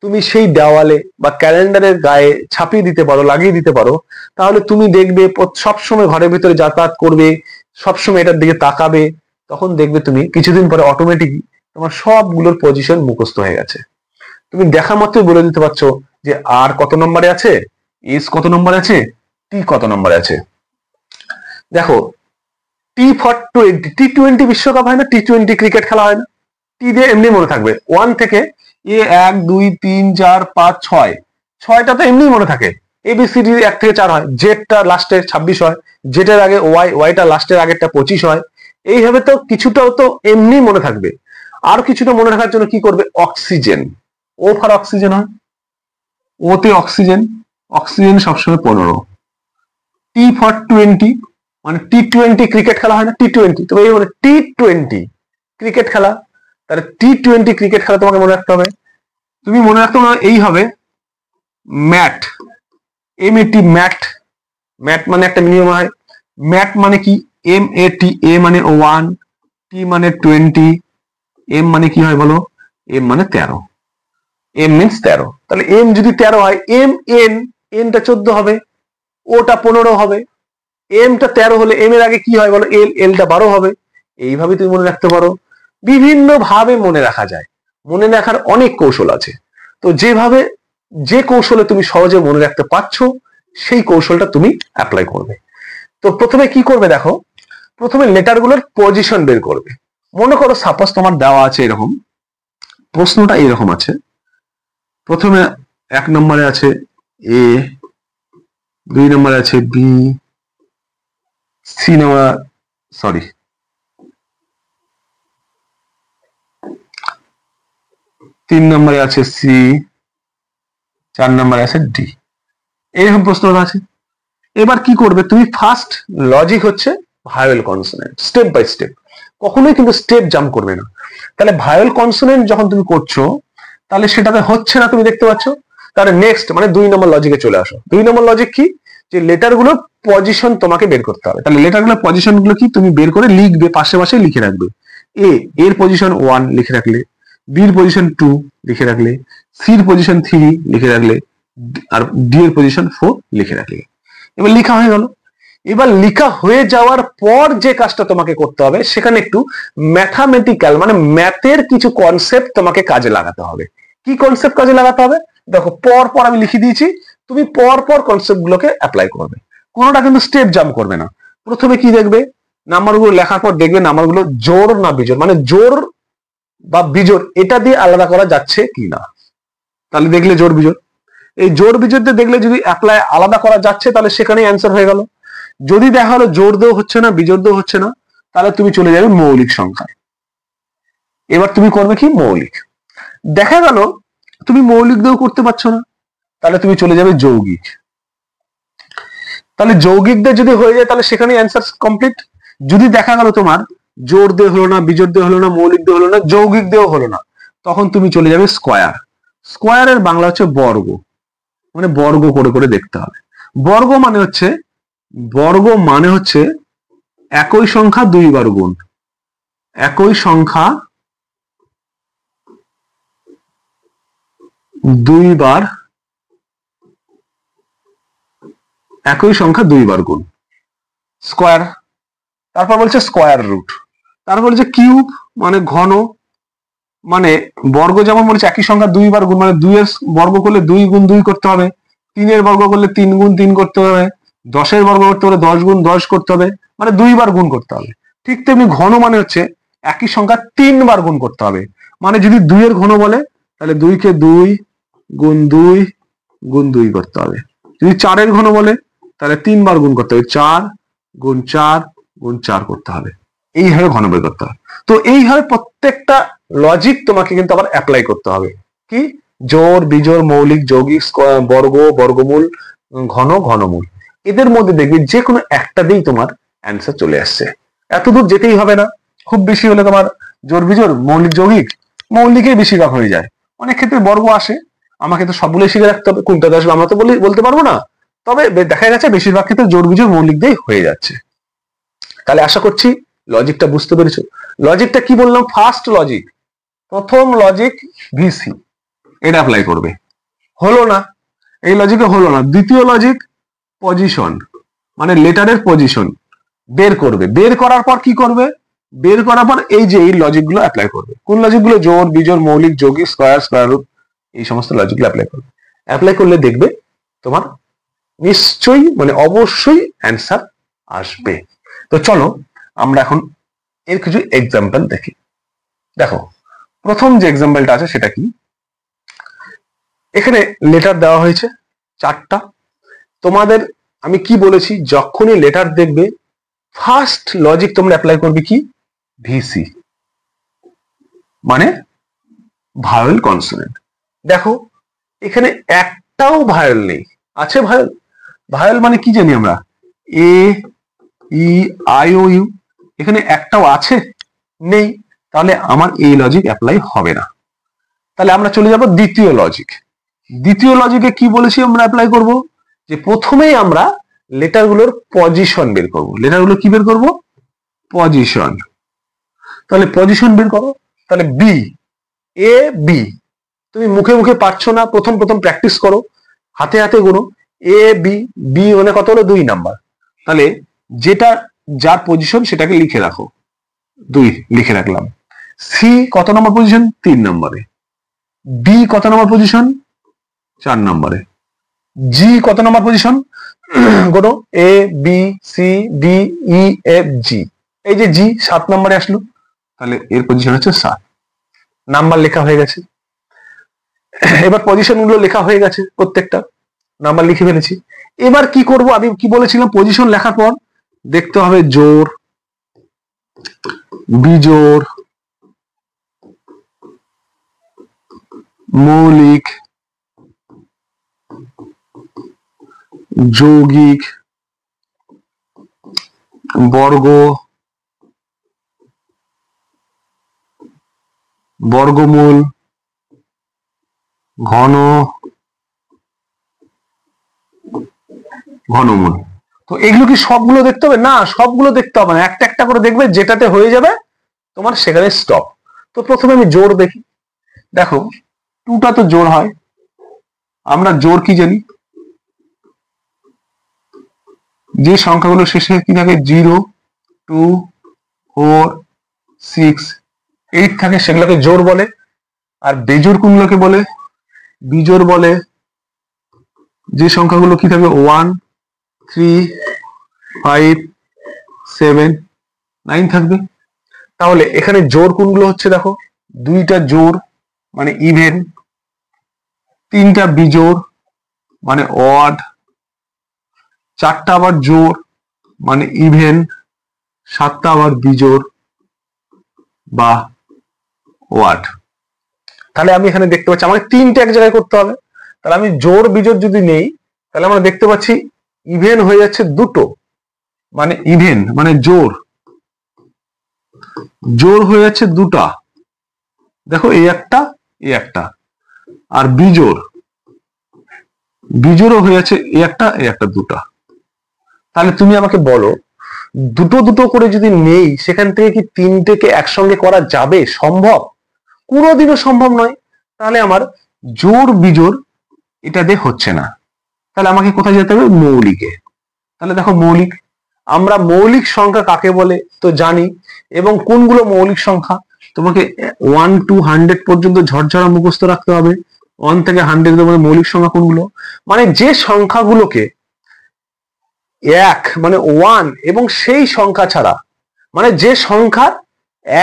[SPEAKER 1] তুমি সেই দেওয়ালে বা ক্যালেন্ডারের গায়ে ছাপিয়ে দিতে পারো, লাগিয়ে দিতে পারো, তাহলে তুমি দেখবে সবসময় ঘরের ভিতরে যাতায়াত করবে, সবসময় এটার দিকে তাকাবে, তখন দেখবে তুমি কিছুদিন পরে অটোমেটিক তোমার সবগুলোর পজিশন মুখস্থ হয়ে গেছে। তুমি দেখা মাত্রই বলে দিতে পারছো যে আর কত নম্বরে আছে, এস কত নম্বরে আছে, টি কত নম্বরে আছে। দেখো টি ফর 20, টি20 বিশ্বকাপ হয় না, টি20 ক্রিকেট খেলা হয় না, টি দিয়ে এমনি মনে থাকবে। 1 থেকে এ 1 2 3 4 5 6, 6টা তো এমনি মনে থাকে। এবিসিডি 1 থেকে 4 হয়, জেডটা লাস্টে 26 হয়, জেডের আগে ওয়াই, ওয়াইটা লাস্টের আগেরটা 25 হয়। এইভাবে তো কিছুটাও তো এমনি মনে থাকবে। আর কিছুটা মনে রাখার জন্য কি করবে? অক্সিজেন, ও ফর অক্সিজেন হয়, ওতে অক্সিজেন, অক্সিজেন সবসময় 15। টি ফর 20, মানে টি20 ক্রিকেট খেলা হয় না, টি20, তবে এই মানে টি20 ক্রিকেট খেলা। তাহলে টি20 ক্রিকেট খেলা তোমাকে মনে রাখতে হবে। তুমি মনে রাখতে হবে এই হবে mat, M A T, mat. Mat মানে একটা মিনিমাম হয়। ম্যাট মানে কি? এম এ টি, এ মানে 1, টি মানে 20, এম মানে কি হয় বলো? এম মানে 13, এম মিনস 13। তাহলে এম যদি 13 হয়, এম এন, এনটা 14 হবে, ওটা 15 হবে, এমটা 13 হলে এম এর আগে কি হয় বলো? এল, এলটা 12 হবে। এইভাবে তুমি মনে রাখতে পারো। বিভিন্ন ভাবে মনে রাখা যায়, মনে রাখার অনেক কৌশল আছে। তো যেভাবে, যে কৌশলে তুমি সহজে মনে রাখতে পারছো, সেই কৌশলটা তুমি অ্যাপ্লাই করবে। তো প্রথমে কি করবে দেখো, প্রথমে লেটারগুলোর পজিশন বের করবে। মনে করো সাপোজ তোমার দেওয়া আছে এরকম প্রশ্নটা এইরকম আছে, প্রথমে 1 নম্বরে আছে এ, 2 নম্বরে আছে বি, সি নম্বর, সরি 3 নম্বরে আছে সি, 4 নম্বরে আছে ডি, এরকম প্রশ্নটা আছে। এবার কি করবে তুমি, ফার্স্ট লজিক হচ্ছে ভায়োল কনসোনেন্ট, স্টেপ বাই স্টেপ, কখনোই কিন্তু স্টেপ জাম্প করবে না। তাহলে ভায়োল কনসোনেন্ট যখন তুমি করছো তাহলে সেটাতে হচ্ছে না, তুমি দেখতে পাচ্ছ, তাহলে নেক্সট মানে 2 নম্বর লজিকে চলে আসো। 2 নম্বর লজিক কি, যে লেটার গুলোর পজিশন তোমাকে বের করতে হবে। তাহলে লেটার গুলোর পজিশন গুলো কি তুমি বের করে লিখবে, পাশে পাশে লিখে রাখবে। এর পজিশন 1 লিখে রাখলে, বির পজিশন 2 লিখে রাখলে, সির পজিশন 3 লিখে রাখলে, আর ডি এর পজিশন 4 লিখে রাখলে। এবার লেখা হয়ে গেল। এবার লেখা হয়ে যাওয়ার পর যে কাজটা তোমাকে করতে হবে, সেখানে একটু ম্যাথামেটিক্যাল মানে ম্যাথের কিছু কনসেপ্ট তোমাকে কাজে লাগাতে হবে। কি কনসেপ্ট কাজে লাগাতে হবে, দেখো পর পর আমি লিখে দিয়েছি, তুমি পর পর কনসেপ্ট গুলোকে অ্যাপ্লাই করবে, কোনোটা কিন্তু স্টেপ জাম্প করবে না। প্রথমে কি দেখবে, নাম্বারগুলো লেখার পর দেখবে নাম্বারগুলো জোড় না বিজোড়, মানে জোড় বা বিজোড় এটা দিয়ে আলাদা করা যাচ্ছে কিনা। তাহলে দেখলে জোড় বিজোড়, এই জোড় বিজোড় দিয়ে দেখলে যদি অ্যাপ্লাই আলাদা করা যাচ্ছে তাহলে সেখানেই অ্যান্সার হয়ে গেল। যদি দেখা হলো জোড় দেও হচ্ছে না, বিজোড় দেও হচ্ছে না, তাহলে তুমি চলে যাবে মৌলিক সংখ্যায়। এবার তুমি করবে কি, মৌলিক। দেখা গেল তুমি মৌলিক দিয়েও করতে পারছো না, তাহলে তুমি চলে যাবে যৌগিক। তাহলে যৌগিক দিয়ে যদি হয়ে যায় তাহলে সেখানে অ্যান্সার কমপ্লিট। যদি দেখা গেল তোমার জোড় দিয়ে হলো না, বিজোড় দিয়ে হলো না, মৌলিক দিয়ে হলো না, যৌগিক দিয়েও হলো না, তখন তুমি চলে যাবে স্কোয়ার। স্কোয়ারের বাংলা হচ্ছে বর্গ, মানে বর্গ করে করে দেখতে হবে। বর্গ মানে হচ্ছে একই সংখ্যা 2 বার গুণ, একই সংখ্যা 2 বার, একই সংখ্যা 2 বার গুণ স্কোয়ার। তারপর বলছে স্কোয়ার রুট, তারপর বলছে কিউব মানে ঘন, মানে বর্গ যেমন বলছে একই সংখ্যা 2 বার গুণ, মানে 2 এর বর্গ করলে 2 গুণ 2 করতে হবে, 3 এর বর্গ করলে 3 গুণ 3 করতে হবে, 10 এর বর্গ করতে হলে 10 গুণ 10 করতে হবে, মানে 2 বার গুণ করতে হবে। ঠিক তেমনি ঘন মানে হচ্ছে একই সংখ্যা 3 বার গুণ করতে হবে, মানে যদি 2 এর ঘন বলে তাহলে 2 কে 2 গুণ 2 গুণ 2 করতে হবে। যদি 4 এর ঘন বলে তাহলে 3 বার গুণ করতে হবে, 4 গুণ 4 গুণ 4 করতে হবে। এইভাবে ঘন বের করতে হবে। তো এইভাবে প্রত্যেকটা লজিক তোমাকে কিন্তু আবার অ্যাপ্লাই করতে হবে। কি, জোড় বিজোড় মৌলিক যৌগিক বর্গ বর্গমূল ঘন ঘনমূল, এদের মধ্যে দেখবে যে কোনো একটা দিয়েই তোমার অ্যান্সার চলে আসছে। এতদূর যেতেই হবে না, খুব বেশি হলে তোমার জোড় বিজোড় মৌলিক যৌগিক, মৌলিকেই বেশিরভাগ হয়ে যায়। অনেক ক্ষেত্রে বর্গ আসে, আমাকে তো সবগুলোই শিখে রাখতে হবে, কোনটা আসবে আমরা তো বলতে পারবো না, তবে দেখা গেছে বেশিরভাগ ক্ষেত্রে জোড় বিজোড় মৌলিক দিয়েই হয়ে যাচ্ছে। তাহলে আশা করছি লজিকটা বুঝতে পেরেছো। লজিকটা কি বললাম, ফার্স্ট লজিক, প্রথম লজিক ভিসি, এটা অ্যাপ্লাই করবে, হলো না, এই লজিকে হলো না। দ্বিতীয় লজিক পজিশন, মানে লেটারের পজিশন বের করবে, বের করার পর কি করবে, বের করার পর এই যে এই লজিক গুলো অ্যাপ্লাই করবে। কোন লজিক গুলো, জোড় বিজোড় মৌলিক যৌগিক স্কয়ার স্কয়ার রুট, এই সমস্ত লজিক গুলো অ্যাপ্লাই করবে। অ্যাপ্লাই করলে দেখবে তোমার নিশ্চয়ই মানে অবশ্যই অ্যান্সার আসবে। তো চলো আমরা এখন এর কিছু এক্সাম্পল দেখি। দেখো প্রথম যে এক্সাম্পলটা আছে সেটা কি, এখানে লেটার দেওয়া হয়েছে 4টা। তোমাদের আমি কি বলেছি, যখনই লেটার দেখবে ফার্স্ট লজিক তোমরা অ্যাপ্লাই করবে কি, ভিসি, মানে ভায়োল কনসোনেন্ট। দেখো এখানে একটাও ভায়োল নেই, আছে ভায়োল? ভায়োল মানে কি জানি আমরা, এ ই আই ও ইউ, এখানে একটাও আছে? নেই। তাহলে আমার এই লজিক অ্যাপ্লাই হবে না। তাহলে আমরা চলে যাব দ্বিতীয় লজিক। দ্বিতীয় লজিকে কি বলেছি আমরা অ্যাপ্লাই করব, যে প্রথমেই আমরা লেটারগুলোর পজিশন বের করব। লেটারগুলো কি বের করব, পজিশন। তাহলে পজিশন বের করো। তাহলে বি, এ বি, তুমি মুখে মুখে পারছো না, প্রথম প্রথম প্র্যাকটিস করো, হাতে হাতে গুনো। এ বি, বি মানে কত হলো 2 নাম্বার, তাহলে যেটা যার পজিশন সেটাকে লিখে রাখো, 2 লিখে রাখলাম। সি কত নম্বর পজিশন, 3 নম্বরে। ডি কত নম্বর পজিশন, 4 নম্বরে। জি কত নম্বর পজিশন, কোনো A B C D E F G, এই যে জি 7 নম্বরে আসলো, তাহলে এর পজিশন হচ্ছে 7। নাম্বার লেখা হয়ে গেছে। এবার পজিশন গুলো লেখা হয়ে গেছে, প্রত্যেকটা নাম্বার লিখে ফেলেছি। এবার কি করব, আমি কি বলেছিলাম, পজিশন লেখার পর দেখতে হবে জোড়, বিজোড়, মৌলিক, যৌগিক, বর্গ, বর্গমূল, ঘন, ঘনমূল। তো এগুলো কি সবগুলো দেখতে হবে? না, সবগুলো দেখতে হবে না, একটা একটা করে দেখবে, যেটাতে হয়ে যাবে তোমার সেখানে স্টপ। তো প্রথমে আমি জোড় দেখি। দেখো 2টা তো জোড় হয়, আমরা জোড় কি জানি, যে সংখ্যাগুলো শেষে কি থাকে 0, 2, 4, 6, 8 থাকে সেগুলোকে জোড় বলে। আর বেজোড় কোনগুলোকে বলে? বিজোড় বলে যে সংখ্যাগুলো কি থাকবে 1, 3, 5, 7, 9 থাকবে। তাহলে এখানে জোড় কোনগুলো হচ্ছে? দেখো 2টা জোড় মানে ইভেন, 3টা বিজোড় মানে অড, 4টা আবার জোড় মানে ইভেন, 7টা আবার বিজোড় বা ওয়াড। তাহলে আমি এখানে দেখতে পাচ্ছি আমাকে 3টে এক জায়গায় করতে হবে। তাহলে আমি জোড় বিজোড় যদি নেই, তাহলে আমরা দেখতে পাচ্ছি ইভেন হয়ে যাচ্ছে 2টো, মানে ইভেন মানে জোড়, জোড় হয়ে যাচ্ছে 2টা, দেখো এই একটা এই একটা। আর বিজোড়, বিজোড়ও হয়ে যাচ্ছে এই একটা 2টা। তাহলে তুমি আমাকে বলো, দুটো দুটো করে যদি নেই, সেখান থেকে কি 3টেকে একসঙ্গে করা যাবে? সম্ভব? কোনোদিনও সম্ভব নয়। তাহলে আমার জোড় বিজোড় এটা দিয়ে হচ্ছে না। তাহলে আমাকে কোথায় যেতে হবে? মৌলিকে। তাহলে দেখো মৌলিক, আমরা মৌলিক সংখ্যা কাকে বলে তো জানি, এবং কোনগুলো মৌলিক সংখ্যা তোমাকে 1 to 100 পর্যন্ত ঝরঝরা মুখস্থ রাখতে হবে। 1 থেকে 100 এর মধ্যে মৌলিক সংখ্যা কোনগুলো, মানে যে সংখ্যাগুলোকে 1 মানে 1 এবং সেই সংখ্যা ছাড়া, মানে যে সংখ্যা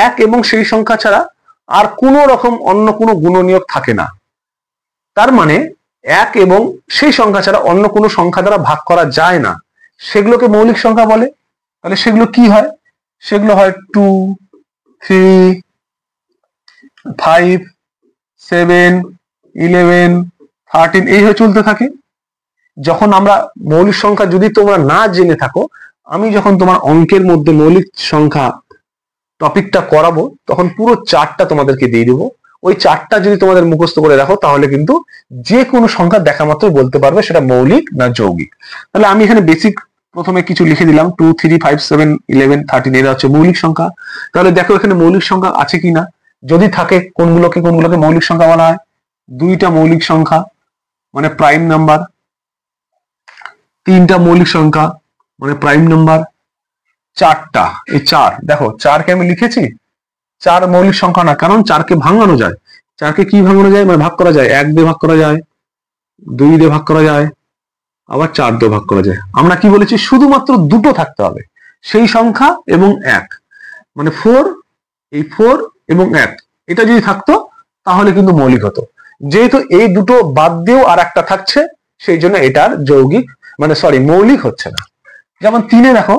[SPEAKER 1] 1 এবং সেই সংখ্যা ছাড়া আর কোনো রকম অন্য কোনো গুণনীয়ক থাকে না, তার মানে 1 এবং সেই সংখ্যা ছাড়া অন্য কোনো সংখ্যা দ্বারা ভাগ করা যায় না, সেগুলোকে মৌলিক সংখ্যা বলে। তাহলে সেগুলো কি হয়? সেগুলো হয় 2, 3, 5, 7, 11, 13, এইভাবে চলতে থাকে। যখন আমরা মৌলিক সংখ্যা যদি তোমরা না জেনে থাকো, আমি যখন তোমার অঙ্কের মধ্যে মৌলিক সংখ্যা টপিকটা করাবো, তখন পুরো চার্টটা তোমাদেরকে দিয়ে দেবো। ওই চার্টটা যদি তোমাদের মুখস্থ করে রাখো, তাহলে কিন্তু যে কোনো সংখ্যা দেখা মাত্রই বলতে পারবে সেটা মৌলিক না যৌগিক। তাহলে আমি এখানে বেসিক প্রথমে কিছু লিখে দিলাম, 2, 3, 5, 7, 11, 13, এরা হচ্ছে মৌলিক সংখ্যা। তাহলে দেখো এখানে মৌলিক সংখ্যা আছে কিনা, যদি থাকে কোনগুলোকে মৌলিক সংখ্যা বলা হয়? 2টা মৌলিক সংখ্যা মানে প্রাইম নাম্বার, 3টা মৌলিক সংখ্যা মানে প্রাইম নাম্বার, 4টা, এই 4, দেখো 4কে আমি লিখেছি, 4 মৌলিক সংখ্যা না, কারণ 4কে ভাঙানো যায়। 4কে কি ভাঙানো যায়? মানে ভাগ করা যায়, 1 দিয়ে ভাগ করা যায়, 2 দিয়ে ভাগ করা যায়, আবার 4 দিয়ে ভাগ করা যায়। আমরা কি বলেছি? শুধুমাত্র দুটো থাকতে হবে, সেই সংখ্যা এবং 1, মানে 4, এই 4 এবং 1, এটা যদি থাকতো তাহলে কিন্তু মৌলিক হতো। যেহেতু এই দুটো বাদ দিয়েও আর একটা থাকছে, সেই জন্য এটার যৌগিক মানে মৌলিক হচ্ছে না। যেমন 3-এ দেখো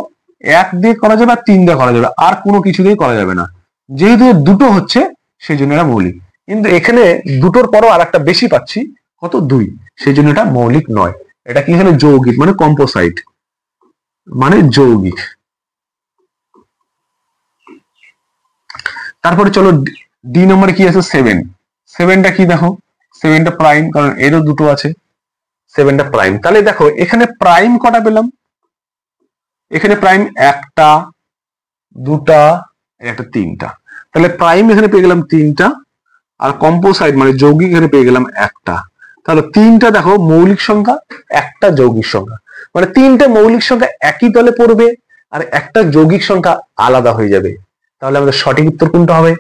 [SPEAKER 1] 1 দিয়ে করা যাবে আর 3 দিয়ে করা যাবে, আর কোনো কিছু দিয়ে করা যাবে না। যেহেতু দুটো হচ্ছে সেই জন্য এটা মৌলিক। কিন্তু এখানে দুটোর পরও আর একটা বেশি পাচ্ছি, কত? 2, সেই জন্য এটা মৌলিক নয়। এটা কি এখানে যৌগিক মানে কম্পোসাইট মানে যৌগিক। তারপরে চলো ডি নম্বরে কি আছে? 7। 7টা কি? দেখো 7টা প্রাইম, কারণ এরও দুটো আছে, 7টা প্রাইম। তাহলে দেখো এখানে প্রাইম কটা পেলাম? এখানে প্রাইম 1টা, 2টা, একটা 3টা। তাহলে প্রাইম এখানে পেয়ে গেলাম 3টা, আর কম্পোসাইট মানে যৌগিক এখানে পেয়ে গেলাম 1টা। তাহলে 3টা দেখো মৌলিক সংখ্যা, 1টা যৌগিক সংখ্যা, মানে 3টে মৌলিক সংখ্যা একই তলে পড়বে আর একটা যৌগিক সংখ্যা আলাদা হয়ে যাবে। তাহলে আমাদের সঠিক উত্তর কোনটা হবে?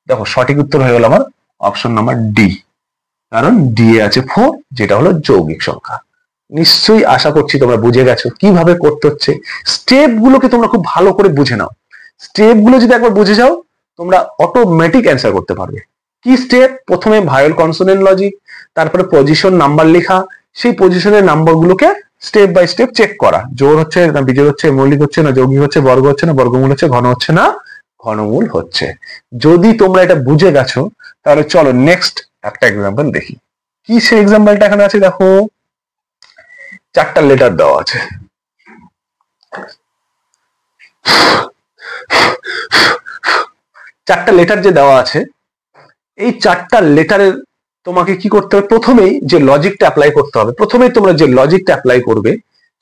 [SPEAKER 1] দেখো সঠিক উত্তর হয়ে গেল আমার অপশন নাম্বার ডি, কারণ ডি এ আছে 4, যেটা হলো যৌগিক সংখ্যা। নিশ্চয়ই আশা করছি তোমরা বুঝে গেছো কিভাবে করতে হচ্ছে। স্টেপ গুলোকে তোমরা খুব ভালো করে বুঝে নাও। স্টেপ গুলো যদি একবার বুঝে যাও, তোমরা অটোমেটিক অ্যান্সার করতে পারবে। কি স্টেপ? প্রথমে ভায়োল কনসোনেন্ট লজিক, তারপরে পজিশন নাম্বার লেখা, সেই পজিশনের নাম্বারগুলোকে স্টেপ বাই স্টেপ চেক করা, জোড় হচ্ছে না বিজোড় হচ্ছে, মৌলিক হচ্ছে না যৌগিক হচ্ছে, বর্গ হচ্ছে না বর্গমূল হচ্ছে, ঘন হচ্ছে না ঘনমূল হচ্ছে। যদি তোমরা এটা বুঝে গেছো তাহলে চলো নেক্সট একটা এক্সাম্পল দেখি। কি সেই এক্সাম্পলটা এখানে আছে? দেখো 4টা লেটার দেওয়া আছে। চারটা লেটার যে দেওয়া আছে, এই 4টা লেটারের তোমাকে কি করতে হবে? প্রথমেই যে লজিকটা অ্যাপ্লাই করতে হবে, প্রথমেই তোমরা যে লজিকটা অ্যাপ্লাই করবে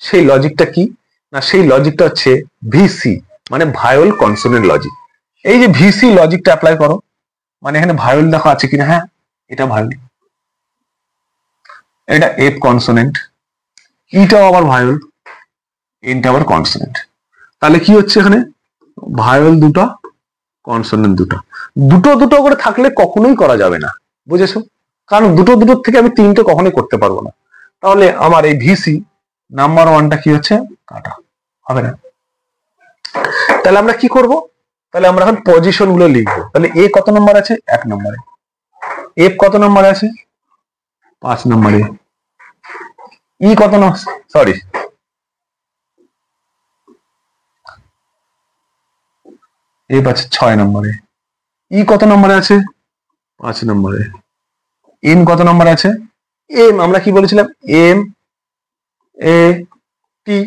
[SPEAKER 1] সেই লজিকটা কি না, সেই লজিকটা হচ্ছে ভিসি, মানে ভায়োল কনসোনেন্ট লজিক। এই যে ভিসি লজিকটা অ্যাপ্লাই করো, মানে এখানে ভায়োল দেখো আছে কিনা, হ্যাঁ এটা ভায়োল, এটা এফ কনসোনেন্ট, ইটাও আবার ভায়োল, এনটা আবার কনসোনেন্ট। তাহলে কি হচ্ছে এখানে? ভায়োল দুটো, কনসোনেন্ট দুটো, দুটো দুটো করে থাকলে কখনোই করা যাবে না, বুঝেছো? কারণ দুটো দুটোর থেকে আমি 3টে কখনোই করতে পারবো না। তাহলে আমার এই ভিসি নাম্বার 1টা কি হচ্ছে? কাটা হবে না। তাহলে আমরা কি করব? তাহলে আমরা এখন পজিশন গুলো লিখবো। তাহলে এ কত নম্বর আছে? 1 নম্বরে। এফ কত নম্বরে আছে? 5 নম্বরে। ই কত নম্বর? সরি, এফ আছে 6 নম্বরে। ই কত নম্বরে আছে? 5 নম্বরে। এম কত নম্বরে আছে? এম আমরা কি বলেছিলাম? M A T,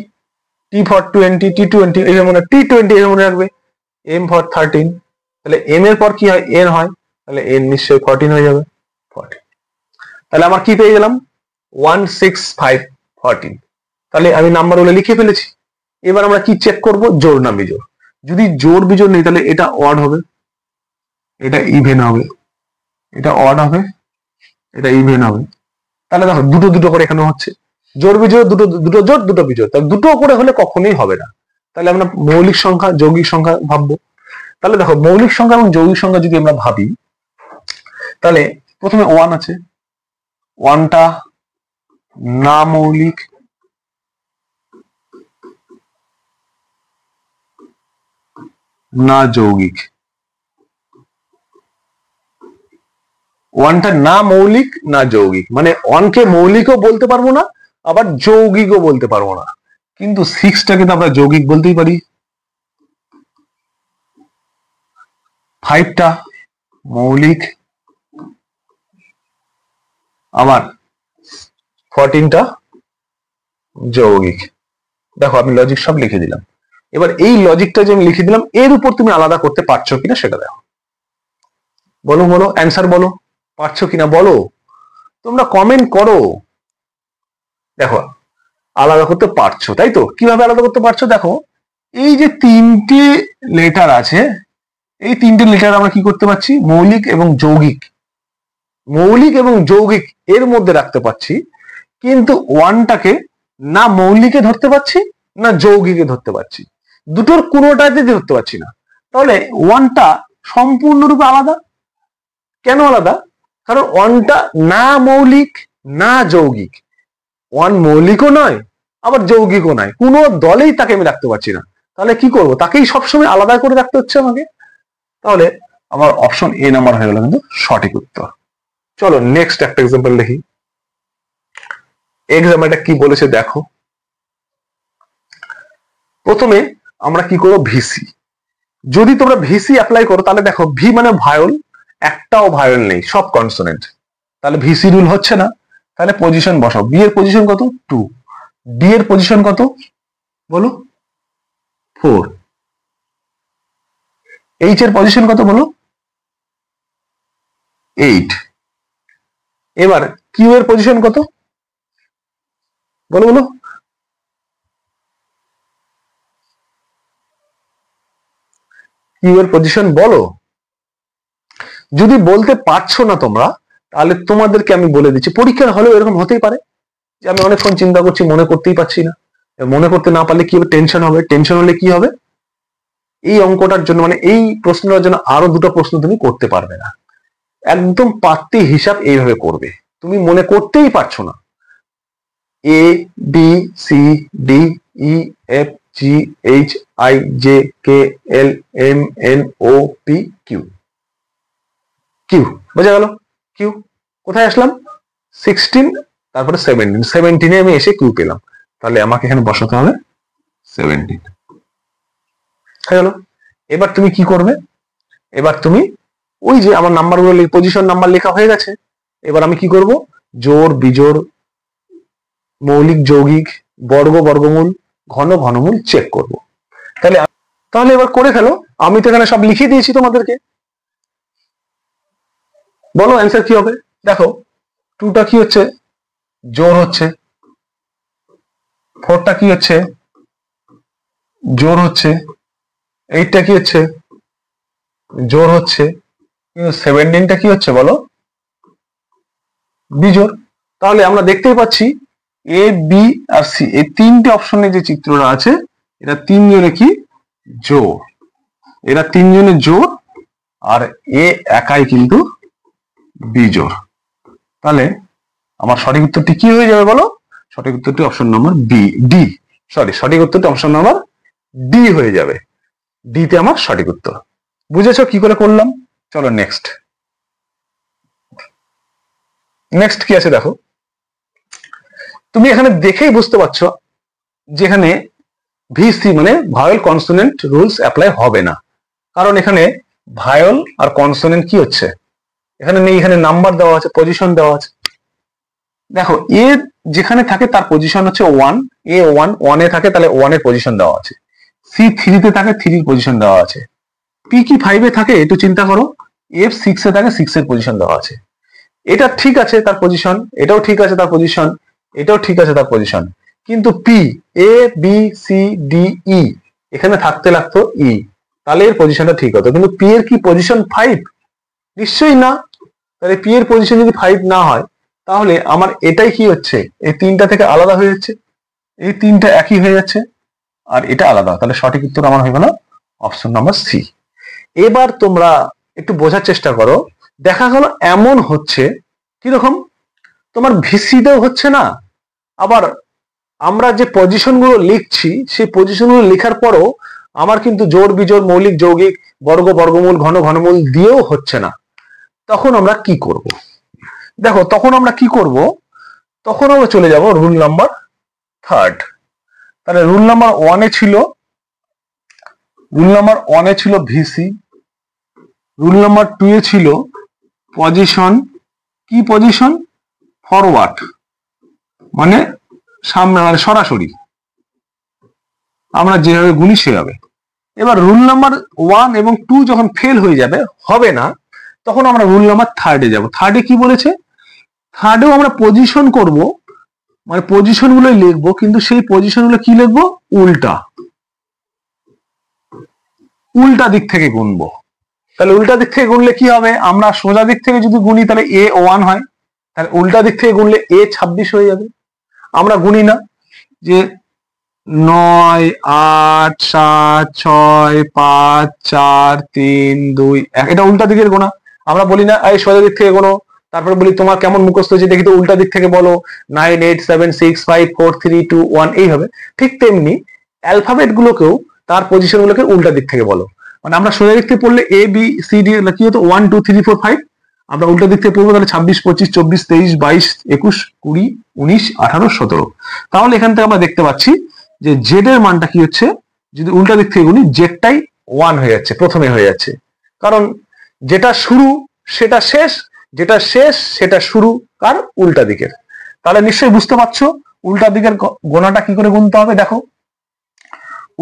[SPEAKER 1] T for 20, T20 এই মনে, T20 এই মনে রাখবে। এম ফর 13, তাহলে এম এর পর কি হয়? এন হয়, তাহলে এন নিশ্চয়ই 14 হয়ে যাবে। 14, তাহলে আমার কি পেয়ে গেলাম? 1 6 5 14। তাহলে আমি নাম্বার গুলো লিখে ফেলেছি। এবার আমরা কি চেক করব? জোড় না বিজোড়। যদি জোড় বিজোড় নেই তাহলে এটা অড হবে, এটা ইভেন হবে, এটা অড হবে, এটা ইভেন হবে। তাহলে দেখো দুটো দুটো করে এখানে হচ্ছে, জোড় বিজোড়, দুটো দুটো জোড় দুটো বিজোড়, তাহলে দুটো করে হলে কখনোই হবে না। তাহলে আমরা মৌলিক সংখ্যা যৌগিক সংখ্যা ভাববো। তাহলে দেখো মৌলিক সংখ্যা এবং যৌগিক সংখ্যা যদি আমরা ভাবি, তাহলে প্রথমে 1 আছে, 1টা না মৌলিক, না যৌগিক। 1টা না মৌলিক না যৌগিক, মানে 1কে মৌলিকও বলতে পারবো না, আবার যৌগিকও বলতে পারবো না, কিন্তু 6টাকে তো আমরা যৌগিক বলতেই পারি। 5টা মৌলিক, আবার 14টা যৌগিক। দেখো আমি লজিক সব লিখে দিলাম। এবার এই লজিকটা যে আমি লিখে দিলাম, এর উপর তুমি আলাদা করতে পারছো কিনা সেটা দেখো। বলো বলো, অ্যান্সার বলো, পারছো কিনা বলো, তোমরা কমেন্ট করো। দেখো আলাদা করতে পারছো, তাই তো? কিভাবে আলাদা করতে পারছো? দেখো এই যে 3টে লেটার আছে, এই 3টে লেটার আমরা কি করতে পারছি? মৌলিক এবং যৌগিক, মৌলিক এবং যৌগিক এর মধ্যে রাখতে পারছি, কিন্তু 1টাকে না মৌলিকে ধরতে পারছি না যৌগিকে ধরতে পারছি, দুটোর কোনোটাতে ধরতে পারছি না। তাহলে 1টা সম্পূর্ণরূপে আলাদা। কেন আলাদা? কারণ 1টা না মৌলিক না যৌগিক, 1 মৌলিকও নয় আবার যৌগিকও নয়, কোনো দলেই তাকে আমি রাখতে পারছি না। তাহলে কি করব? তাকেই সবসময় আলাদা করে রাখতে হচ্ছে আমাকে। তাহলে আমার অপশন এ নাম্বার হয়ে গেল কিন্তু সঠিক উত্তর। চলো নেক্সট একটা এক্সাম্পল দেখি। এক্সাম্পলটা কি বলেছে দেখো। প্রথমে আমরা কি করব? ভিসি। যদি তোমরা ভিসি অ্যাপ্লাই করো তাহলে দেখো ভি মানে ভায়োল, একটাও ভায়োল নেই, সব কনসোনেন্ট, তাহলে ভিসি রুল হচ্ছে না। তাহলে পজিশন বসাও। বি এর পজিশন কত? 2। ডি এর পজিশন কত বলো? 4। এইচ এর পজিশন কত বলো? 8। এবার কিউ এর পজিশন কত বলো বলো? কিউ এর পজিশন বলো। যদি বলতে পারছো না তোমরা, তাহলে তোমাদেরকে আমি বলে দিচ্ছি, পরীক্ষার হলেও এরকম হতেই পারে যে আমি অনেকক্ষণ চিন্তা করছি, মনে করতেই পারছি না। মনে করতে না পারলে কি হবে? টেনশন হবে। টেনশন হলে কি হবে? এই অঙ্কটার জন্য, মানে এই প্রশ্নটার জন্য আরো 2টা প্রশ্ন তুমি করতে পারবে না। একদম পাত্তি হিসাব এইভাবে করবে, তুমি মনে করতেই পারছো না। A B C D E F G H I J K L M N O P Q, Q, বোঝা গেল? কিউ কোথায় আসলাম? 16 তারপরে 17 আমি এসে কিউ পেলাম, তাহলে আমাকে এখানে বসাতে হবে 17 হয়ে গেল। এবার তুমি কি করবে? এবার তুমি ওই যে আমার নাম্বারগুলো পজিশন নাম্বার লেখা হয়ে গেছে, এবার আমি কি করব? জোড় বিজোড় মৌলিক যৌগিক বর্গ বর্গমূল ঘন ঘনমূল চেক করব। তাহলে এবার করে ফেলো, আমি তো এখানে সব লিখে দিয়েছি তোমাদেরকে। বলো অ্যান্সার কি হবে? দেখো 2টা কি হচ্ছে? জোড় হচ্ছে। 4টা কি হচ্ছে? জোড় হচ্ছে। 8টা কি হচ্ছে? জোড় হচ্ছে। কিন্তু 17টা কি হচ্ছে বলো? বিজোড়। তাহলে আমরা দেখতেই পাচ্ছি এ বি আর সি এই 3টে অপশনে যে চিত্রটা আছে, এটা 3জনে কি জোড়, এরা 3জনে জোড়, আর এ একাই কিন্তু বিজোড়। তাহলে আমার সঠিক উত্তরটি কি হয়ে যাবে বলো? সঠিক উত্তরটি অপশন নম্বর ডি। সঠিক উত্তরটি অপশন নম্বর ডি হয়ে যাবে। ডি তে আমার সঠিক উত্তর। বুঝেছো কি করে করলাম? চলো নেক্সট কি আছে দেখো। তুমি এখানে দেখেই বুঝতে পারছো যেখানে ভিসি মানে ভায়োল কনসোনেন্ট রুলস অ্যাপ্লাই হবে না, কারণ এখানে ভায়োল আর কনসোনেন্ট কি হচ্ছে এখানে নেই, এখানে নাম্বার দেওয়া আছে, পজিশন দেওয়া আছে। দেখো এ যেখানে থাকে তার পজিশন হচ্ছে 1, এ 1 এ থাকে তাহলে 1 এর পজিশন দেওয়া আছে, সি 3 তে থাকে 3 এর পজিশন দেওয়া আছে, পি কি 5 এ থাকে একটু চিন্তা করো, এফ 6 এ থাকে 6 এর পজিশন দেওয়া আছে। এটা ঠিক আছে তার পজিশন, এটাও ঠিক আছে তার পজিশন, এটাও ঠিক আছে তার পজিশন, কিন্তু P A B C D E এখানে থাকতে লাগতো ই, তাহলে এর পজিশনটা ঠিক হতো, কিন্তু পি এর কি পজিশন 5? নিশ্চয়ই না। তাহলে পি এর পজিশন যদি 5 না হয় তাহলে আমার এটাই কি হচ্ছে, এই 3টা থেকে আলাদা হয়ে যাচ্ছে, এই 3টা একই হয়ে যাচ্ছে, আর এটা আলাদা। তাহলে সঠিক উত্তর আমার হয়ে গেল অপশন নাম্বার সি। এবার তোমরা একটু বোঝার চেষ্টা করো, দেখা গেল এমন হচ্ছে কিরকম, তোমার ভিসিতেও হচ্ছে না, আবার আমরা যে পজিশন গুলো লিখছি সেই পজিশন গুলো লেখার পরও আমার কিন্তু জোড় বিজোড় মৌলিক যৌগিক বর্গ বর্গমূল ঘন ঘনমূল দিয়েও হচ্ছে না। তখন আমরা কি করব? দেখো তখন আমরা কি করব, তখন আমরা চলে যাব রুল নাম্বার 3। তাহলে রুল নাম্বার 1 এ ছিল ভিসি, রুল নাম্বার 2 এ ছিল পজিশন, কি পজিশন? ফরওয়ার্ড, মানে সামনে, মানে সরাসরি আমরা যেভাবে গুনি সেভাবে। এবার রুল নাম্বার 1 এবং 2 যখন ফেল হয়ে যাবে, হবে না, তখন আমরা রুল নাম্বার 3 এ যাব। 3 এ কি বলেছে? 3 এও আমরা পজিশন করব, মানে পজিশন গুলো লিখবো, কিন্তু সেই পজিশন গুলো কি লিখবো? উল্টা দিক থেকে গুনবো। তাহলে উল্টা দিক থেকে গুনলে কি হবে? আমরা সোজা দিক থেকে যদি গুনি তাহলে এ 1 হয়, তাহলে উল্টা দিক থেকে গুনলে এ 26 হয়ে যাবে। আমরা গুনি না যে 9 8 7 6 5 4 3 2 1, এটা উল্টা দিকের গোনা। আমরা বলি না এই সোজা দিক থেকে গোনো, তারপরে বলি তোমার কেমন মুখস্থ হয়েছে দেখি তো, উল্টা দিক থেকে বলো 9 8 7 6 5 4 3 2 1 এইভাবে। ঠিক তেমনি অ্যালফাবেট গুলোকেও তার পজিশন গুলোকে উল্টা দিক থেকে বলো, মানে আমরা সোজা দিক থেকে পড়লে এ বি সি ডি কি হতো 1 2 3 4 5, আমরা উল্টা দিক থেকে পড়বো তাহলে 26 25 24 23 22 21 20 19 18 17। তাহলে এখান থেকে আমরা দেখতে পাচ্ছি যে জেড এর মানটা কি হচ্ছে, যদি উল্টা দিক থেকে গুনি জেডটাই 1 হয়ে যাচ্ছে, প্রথমে হয়ে যাচ্ছে, কারণ যেটা শুরু সেটা শেষ, যেটা শেষ সেটা শুরু, কার উল্টা দিকের। তাহলে নিশ্চয়ই বুঝতে পারছো উল্টা দিকের গোনাটা কি করে গুনতে হবে। দেখো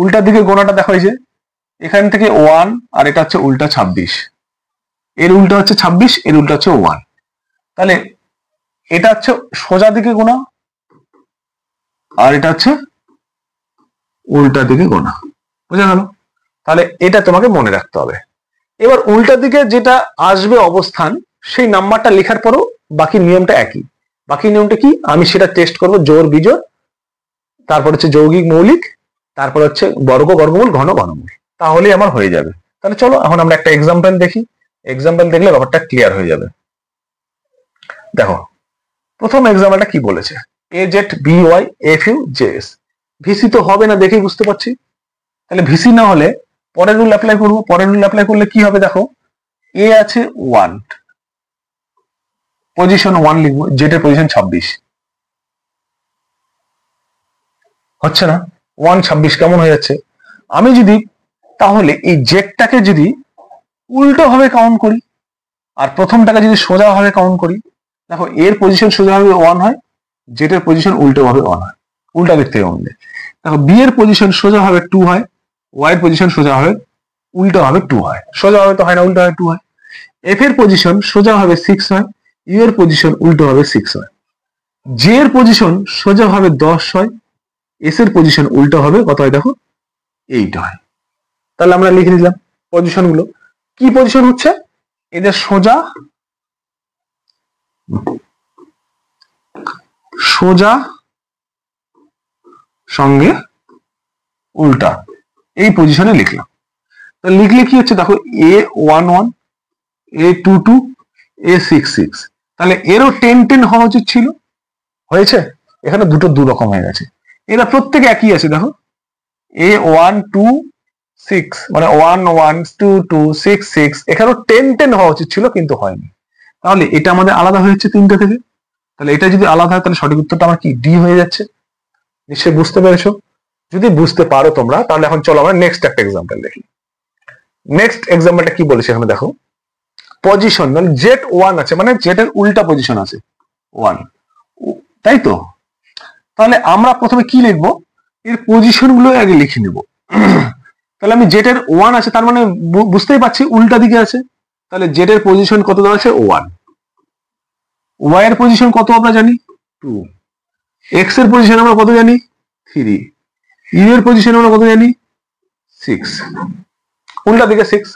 [SPEAKER 1] উল্টা দিকের গোনাটা দেখো, এই যে এখান থেকে 1 আর এটা হচ্ছে উল্টা 26, এর উল্টা হচ্ছে 26, এর উল্টা হচ্ছে 1, তাহলে এটা হচ্ছে সোজা দিকে গোনা আর এটা হচ্ছে উল্টা দিকে গোনা। বুঝা গেল? তাহলে এটা তোমাকে মনে রাখতে হবে। এবার উল্টা দিকে যেটা আসবে অবস্থান, সেই নাম্বারটা লেখার পরও বাকি নিয়মটা একই। বাকি নিয়মটা কি? আমি সেটা টেস্ট করব, জোড় বিজোড়, তারপর হচ্ছে যৌগিক মৌলিক, তারপর হচ্ছে বর্গ বর্গমূল ঘন ঘনমূল, তাহলে আমার হয়ে যাবে। তাহলে চলো এখন আমরা একটা এক্সাম্পল দেখি, এক্সাম্পল দেখলে ব্যাপারটা ক্লিয়ার হয়ে যাবে। দেখো প্রথম এক্সাম্পলটা কি বলেছে, A Z B Y F U J S. VC তো হবে না দেখেই বুঝতে পারছি, তাহলে ভিসি না হলে পরের রুল অ্যাপ্লাই করবো। পরের রুল অ্যাপ্লাই করলে কি হবে? দেখো এ আছে 1, পজিশন 1 লিখবো, জেড এর পজিশন 26 হচ্ছে না, 126 কেমন হয়ে যাচ্ছে? আমি যদি তাহলে এই জেডটাকে যদি উল্টো ভাবে কাউন্ট করি আর প্রথমটাকে যদি সোজা ভাবে কাউন্ট করি, দেখো এর পজিশন সোজা ভাবে 1 হয়, জেড এর পজিশন উল্টো ভাবে 1 হয়, উল্টা দিক থেকে আমাদের। দেখো বি এর পজিশন সোজা ভাবে 2 হয়, ওয়াই এর পজিশন সোজা ভাবে উল্টো ভাবে 2 হয়, সোজা ভাবে তো হয় না, উল্টো ভাবে 2 হয়। এফ এর পজিশন সোজা ভাবে 6 হয়, ইউ এর পজিশন উল্টো ভাবে 6 হয়, জে এর পজিশন সোজা ভাবে 10 হয়, এস এর পজিশন উল্টো হবে কত হয় দেখো 8 হয়। তাহলে আমরা লিখে দিলাম পজিশন গুলো। কি পজিশন হচ্ছে? এদের সোজা সোজা সঙ্গে উল্টা, এই পজিশনে লিখলাম। তো লিখলে কি হচ্ছে দেখো A11, A22, A66, তাহলে এরও 10-10 হওয়া উচিত ছিল, হয়েছে? এখানে দুটো দু রকম হয়ে গেছে, এরা প্রত্যেকে একই আছে দেখো, A126 মানে 112266, এখানেও 10-10 হওয়া উচিত ছিল কিন্তু হয়নি। তাহলে এটা আমাদের আলাদা হয়েছে তিনটে থেকে, তাহলে এটা যদি আলাদা হয় তাহলে সঠিক উত্তরটা আমার কি ডি হয়ে যাচ্ছে। নিশ্চয়ই বুঝতে পেরেছো? যদি বুঝতে পারো তোমরা তাহলে এখন চলো আমরা নেক্সট একটা এক্সাম্পল দেখি। নেক্সট এক্সাম্পলটা কি বলেছে এখানে দেখো, পজিশন মানে জেড 1 আছে, মানে জেড এর উল্টা পজিশন আছে 1, তাই তো? তাহলে আমরা প্রথমে কি লিখবো, এর পজিশন গুলো আগে লিখে নিব। তাহলে আমি জেড এর 1 আছে, তার মানে বুঝতেই পারছি উল্টা দিকে আছে, তাহলে জেড এর পজিশন কত দেওয়া আছে 1, ওয়াই এর পজিশন কত আমরা জানি 2, এক্স এর পজিশন আমরা কত জানি 3, ইউ এর পজিশন আমরা কত জানি 6, উল্টা দিকে 6।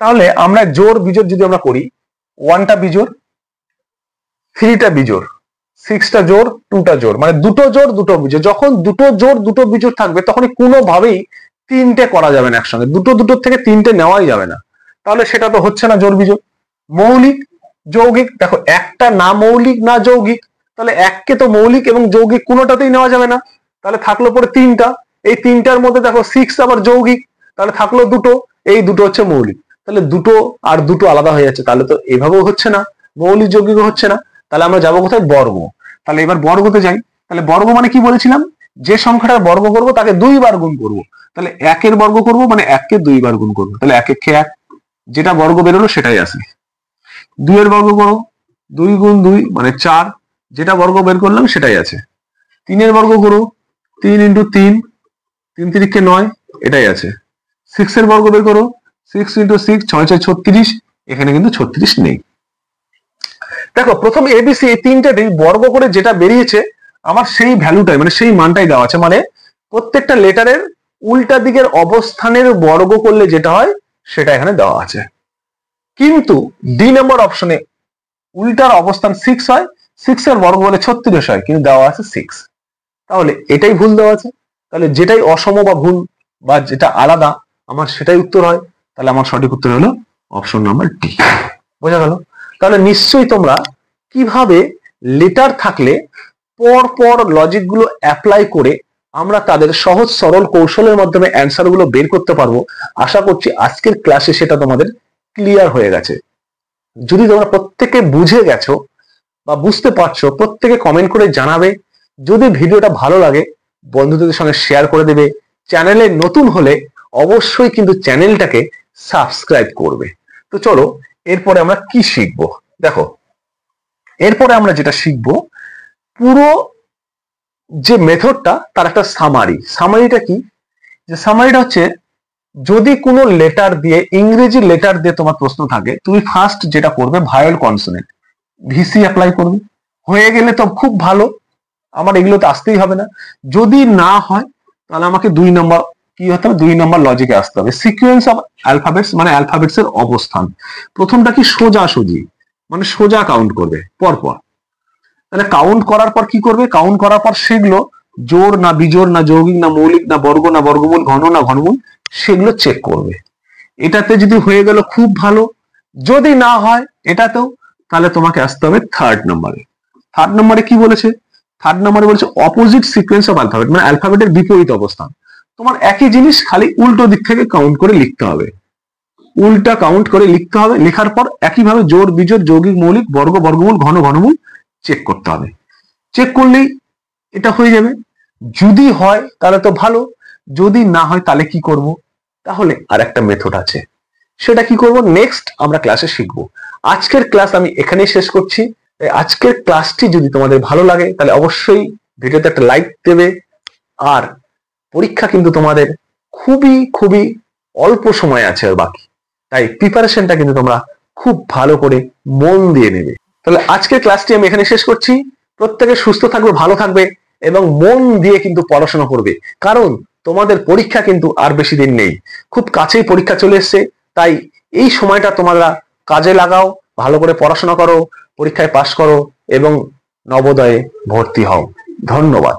[SPEAKER 1] তাহলে আমরা জোড় বিজোড় যদি আমরা করি, 1টা বিজোড়, 3টা বিজোড়, 6টা জোড়, 2টা জোড়, মানে দুটো জোড় দুটো বিজোড়। যখন দুটো জোড় দুটো বিজোড় থাকবে তখন কোনোভাবেই তিনটে করা যাবে না একসঙ্গে, দুটো দুটোর থেকে তিনটে নেওয়াই যাবে না, তাহলে সেটা তো হচ্ছে না জোড় বিজোড়। মৌলিক যৌগিক, দেখো একটা না মৌলিক না যৌগিক, তাহলে এককে তো মৌলিক এবং যৌগিক কোনোটাতেই নেওয়া যাবে না, তাহলে থাকলো পরে তিনটা, এই তিনটার মধ্যে দেখো 6 আবার যৌগিক, তাহলে থাকলো দুটো, এই দুটো হচ্ছে মৌলিক, তাহলে দুটো আর দুটো আলাদা হয়ে যাচ্ছে, তাহলে তো এভাবেও হচ্ছে না, মৌলিক যৌগিক হচ্ছে না, তাহলে আমরা যাবো কোথায় বর্গ। তাহলে এবার বর্গতে যাই, তাহলে বর্গ মানে কি বলেছিলাম, যে সংখ্যাটার বর্গ করব তাকে 2 বার গুণ করব, তাহলে 1 এর বর্গ করব মানে 1 কে 2 বার গুণ করব, তাহলে 1 1 1, যেটা বর্গ বেরোলো সেটাই আসে। 2 এর বর্গ করো, 2 গুণ 2 মানে 4, যেটা বর্গ বের করলাম সেটাই আছে। 3 এর বর্গ করো, 3 ইন্টু 3, 3 3 9, এটাই আছে। 6 এর বর্গ বের করো, 6 ইন্টু 6, 6 6 36, এখানে কিন্তু 36 নেই। দেখো প্রথম এবিসি এই তিনটাতেই বর্গ করে যেটা বেরিয়েছে আমার সেই ভ্যালুটাই মানে সেই মানটাই দেওয়া আছে, মানে প্রত্যেকটা লেটারের উল্টা দিকের অবস্থানের বর্গ করলে যেটা হয় সেটা এখানে দেওয়া আছে। কিন্তু ডি নম্বর অপশনে উল্টার অবস্থান 6 হয়, 6 এর বর্গ হলে 36 হয়, কিন্তু দেওয়া আছে 6, তাহলে এটাই ভুল দেওয়া আছে। তাহলে যেটাই অসম বা ভুল বা যেটা আলাদা আমার সেটাই উত্তর হয়, তাহলে আমার সঠিক উত্তর হলো অপশন নাম্বার ডি। বোঝা গেল? তাহলে নিশ্চয়ই তোমরা কিভাবে লেটার থাকলে পর পর লজিক গুলো অ্যাপ্লাই করে আমরা তাদের সহজ সরল কৌশলের মাধ্যমে অ্যান্সার গুলো বের করতে পারবো, আশা করছি আজকের ক্লাসে সেটা তোমাদের ক্লিয়ার হয়ে গেছে। যদি তোমরা প্রত্যেকে বুঝে গেছো বা বুঝতে পারছো, প্রত্যেকে কমেন্ট করে জানাবে। যদি ভিডিওটা ভালো লাগে বন্ধুদের সঙ্গে শেয়ার করে দেবে। চ্যানেলে নতুন হলে অবশ্যই কিন্তু চ্যানেলটাকে সাবস্ক্রাইব করবে। তো চলো এরপরে আমরা কি শিখবো, দেখো এরপরে আমরা যেটা শিখবো পুরো যে মেথডটা তার একটা সামারি। সামারিটা কি, যে সামারিটা হচ্ছে যদি কোনো লেটার দিয়ে ইংরেজি লেটার দিয়ে তোমার প্রশ্ন থাকে, তুমি ফার্স্ট যেটা করবে ভায়োল কনসোনেন্ট ভিসি অ্যাপ্লাই করবে, হয়ে গেলে তো খুব ভালো, আমার এগুলোতে আসতেই হবে না। যদি না হয় তাহলে আমাকে 2 নম্বর কি হতে হবে, 2 নম্বর লজিকে আসতে হবে। সিকোয়েন্স অফ অ্যালফাবেটস মানে অ্যালফাবেটস এর অবস্থান, প্রথমটা কি সোজাসুজি মানে সোজা কাউন্ট করবে পরপর, তাহলে কাউন্ট করার পর কি করবে, কাউন্ট করার পর সেগুলো জোড় না বিজোড় না যৌগিক না মৌলিক না বর্গ না বর্গমূল ঘন না ঘনমূল সেগুলো চেক করবে। এটাতে যদি হয়ে গেল খুব ভালো, যদি না হয় এটাতেও তাহলে তোমাকে আসতে হবে থার্ড নম্বরে। থার্ড নম্বরে কি বলেছে, থার্ড নম্বরে বলেছে অপোজিট সিকোয়েন্স অফ অ্যালফাবেট মানে অ্যালফাবেটের বিপরীত অবস্থান। তোমার একই জিনিস খালি উল্টো দিক থেকে কাউন্ট করে লিখতে হবে। উল্টা কাউন্ট করে লিখতে হবে। লেখার পর একইভাবে জোড় বিজোড় যৌগিক মৌলিক বর্গ বর্গমূল ঘন ঘনমূল চেক করতে হবে। চেক করলেই এটা হয়ে যাবে। যদি হয় তাহলে তো ভালো, যদি না হয় তাহলে কি করব? তাহলে আর একটা মেথড আছে, সেটা কি করব নেক্সট আমরা ক্লাসে শিখবো। আজকের ক্লাস আমি এখানেই শেষ করছি। আজকের ক্লাসটি যদি তোমাদের ভালো লাগে তাহলে অবশ্যই ভিডিওতে একটা লাইক দেবে। আর পরীক্ষা কিন্তু তোমাদের খুবই খুবই অল্প সময় আছে আর বাকি, তাই প্রিপারেশনটা কিন্তু তোমরা খুব ভালো করে মন দিয়ে নেবে। তাহলে আজকের ক্লাসটি আমি এখানে শেষ করছি। প্রত্যেকে সুস্থ থাকবে, ভালো থাকবে এবং মন দিয়ে কিন্তু পড়াশোনা করবে, কারণ তোমাদের পরীক্ষা কিন্তু আর বেশি দিন নেই, খুব কাছেই পরীক্ষা চলে এসছে। তাই এই সময়টা তোমরা কাজে লাগাও, ভালো করে পড়াশোনা করো, পরীক্ষায় পাশ করো এবং নবোদয়ে ভর্তি হও। ধন্যবাদ।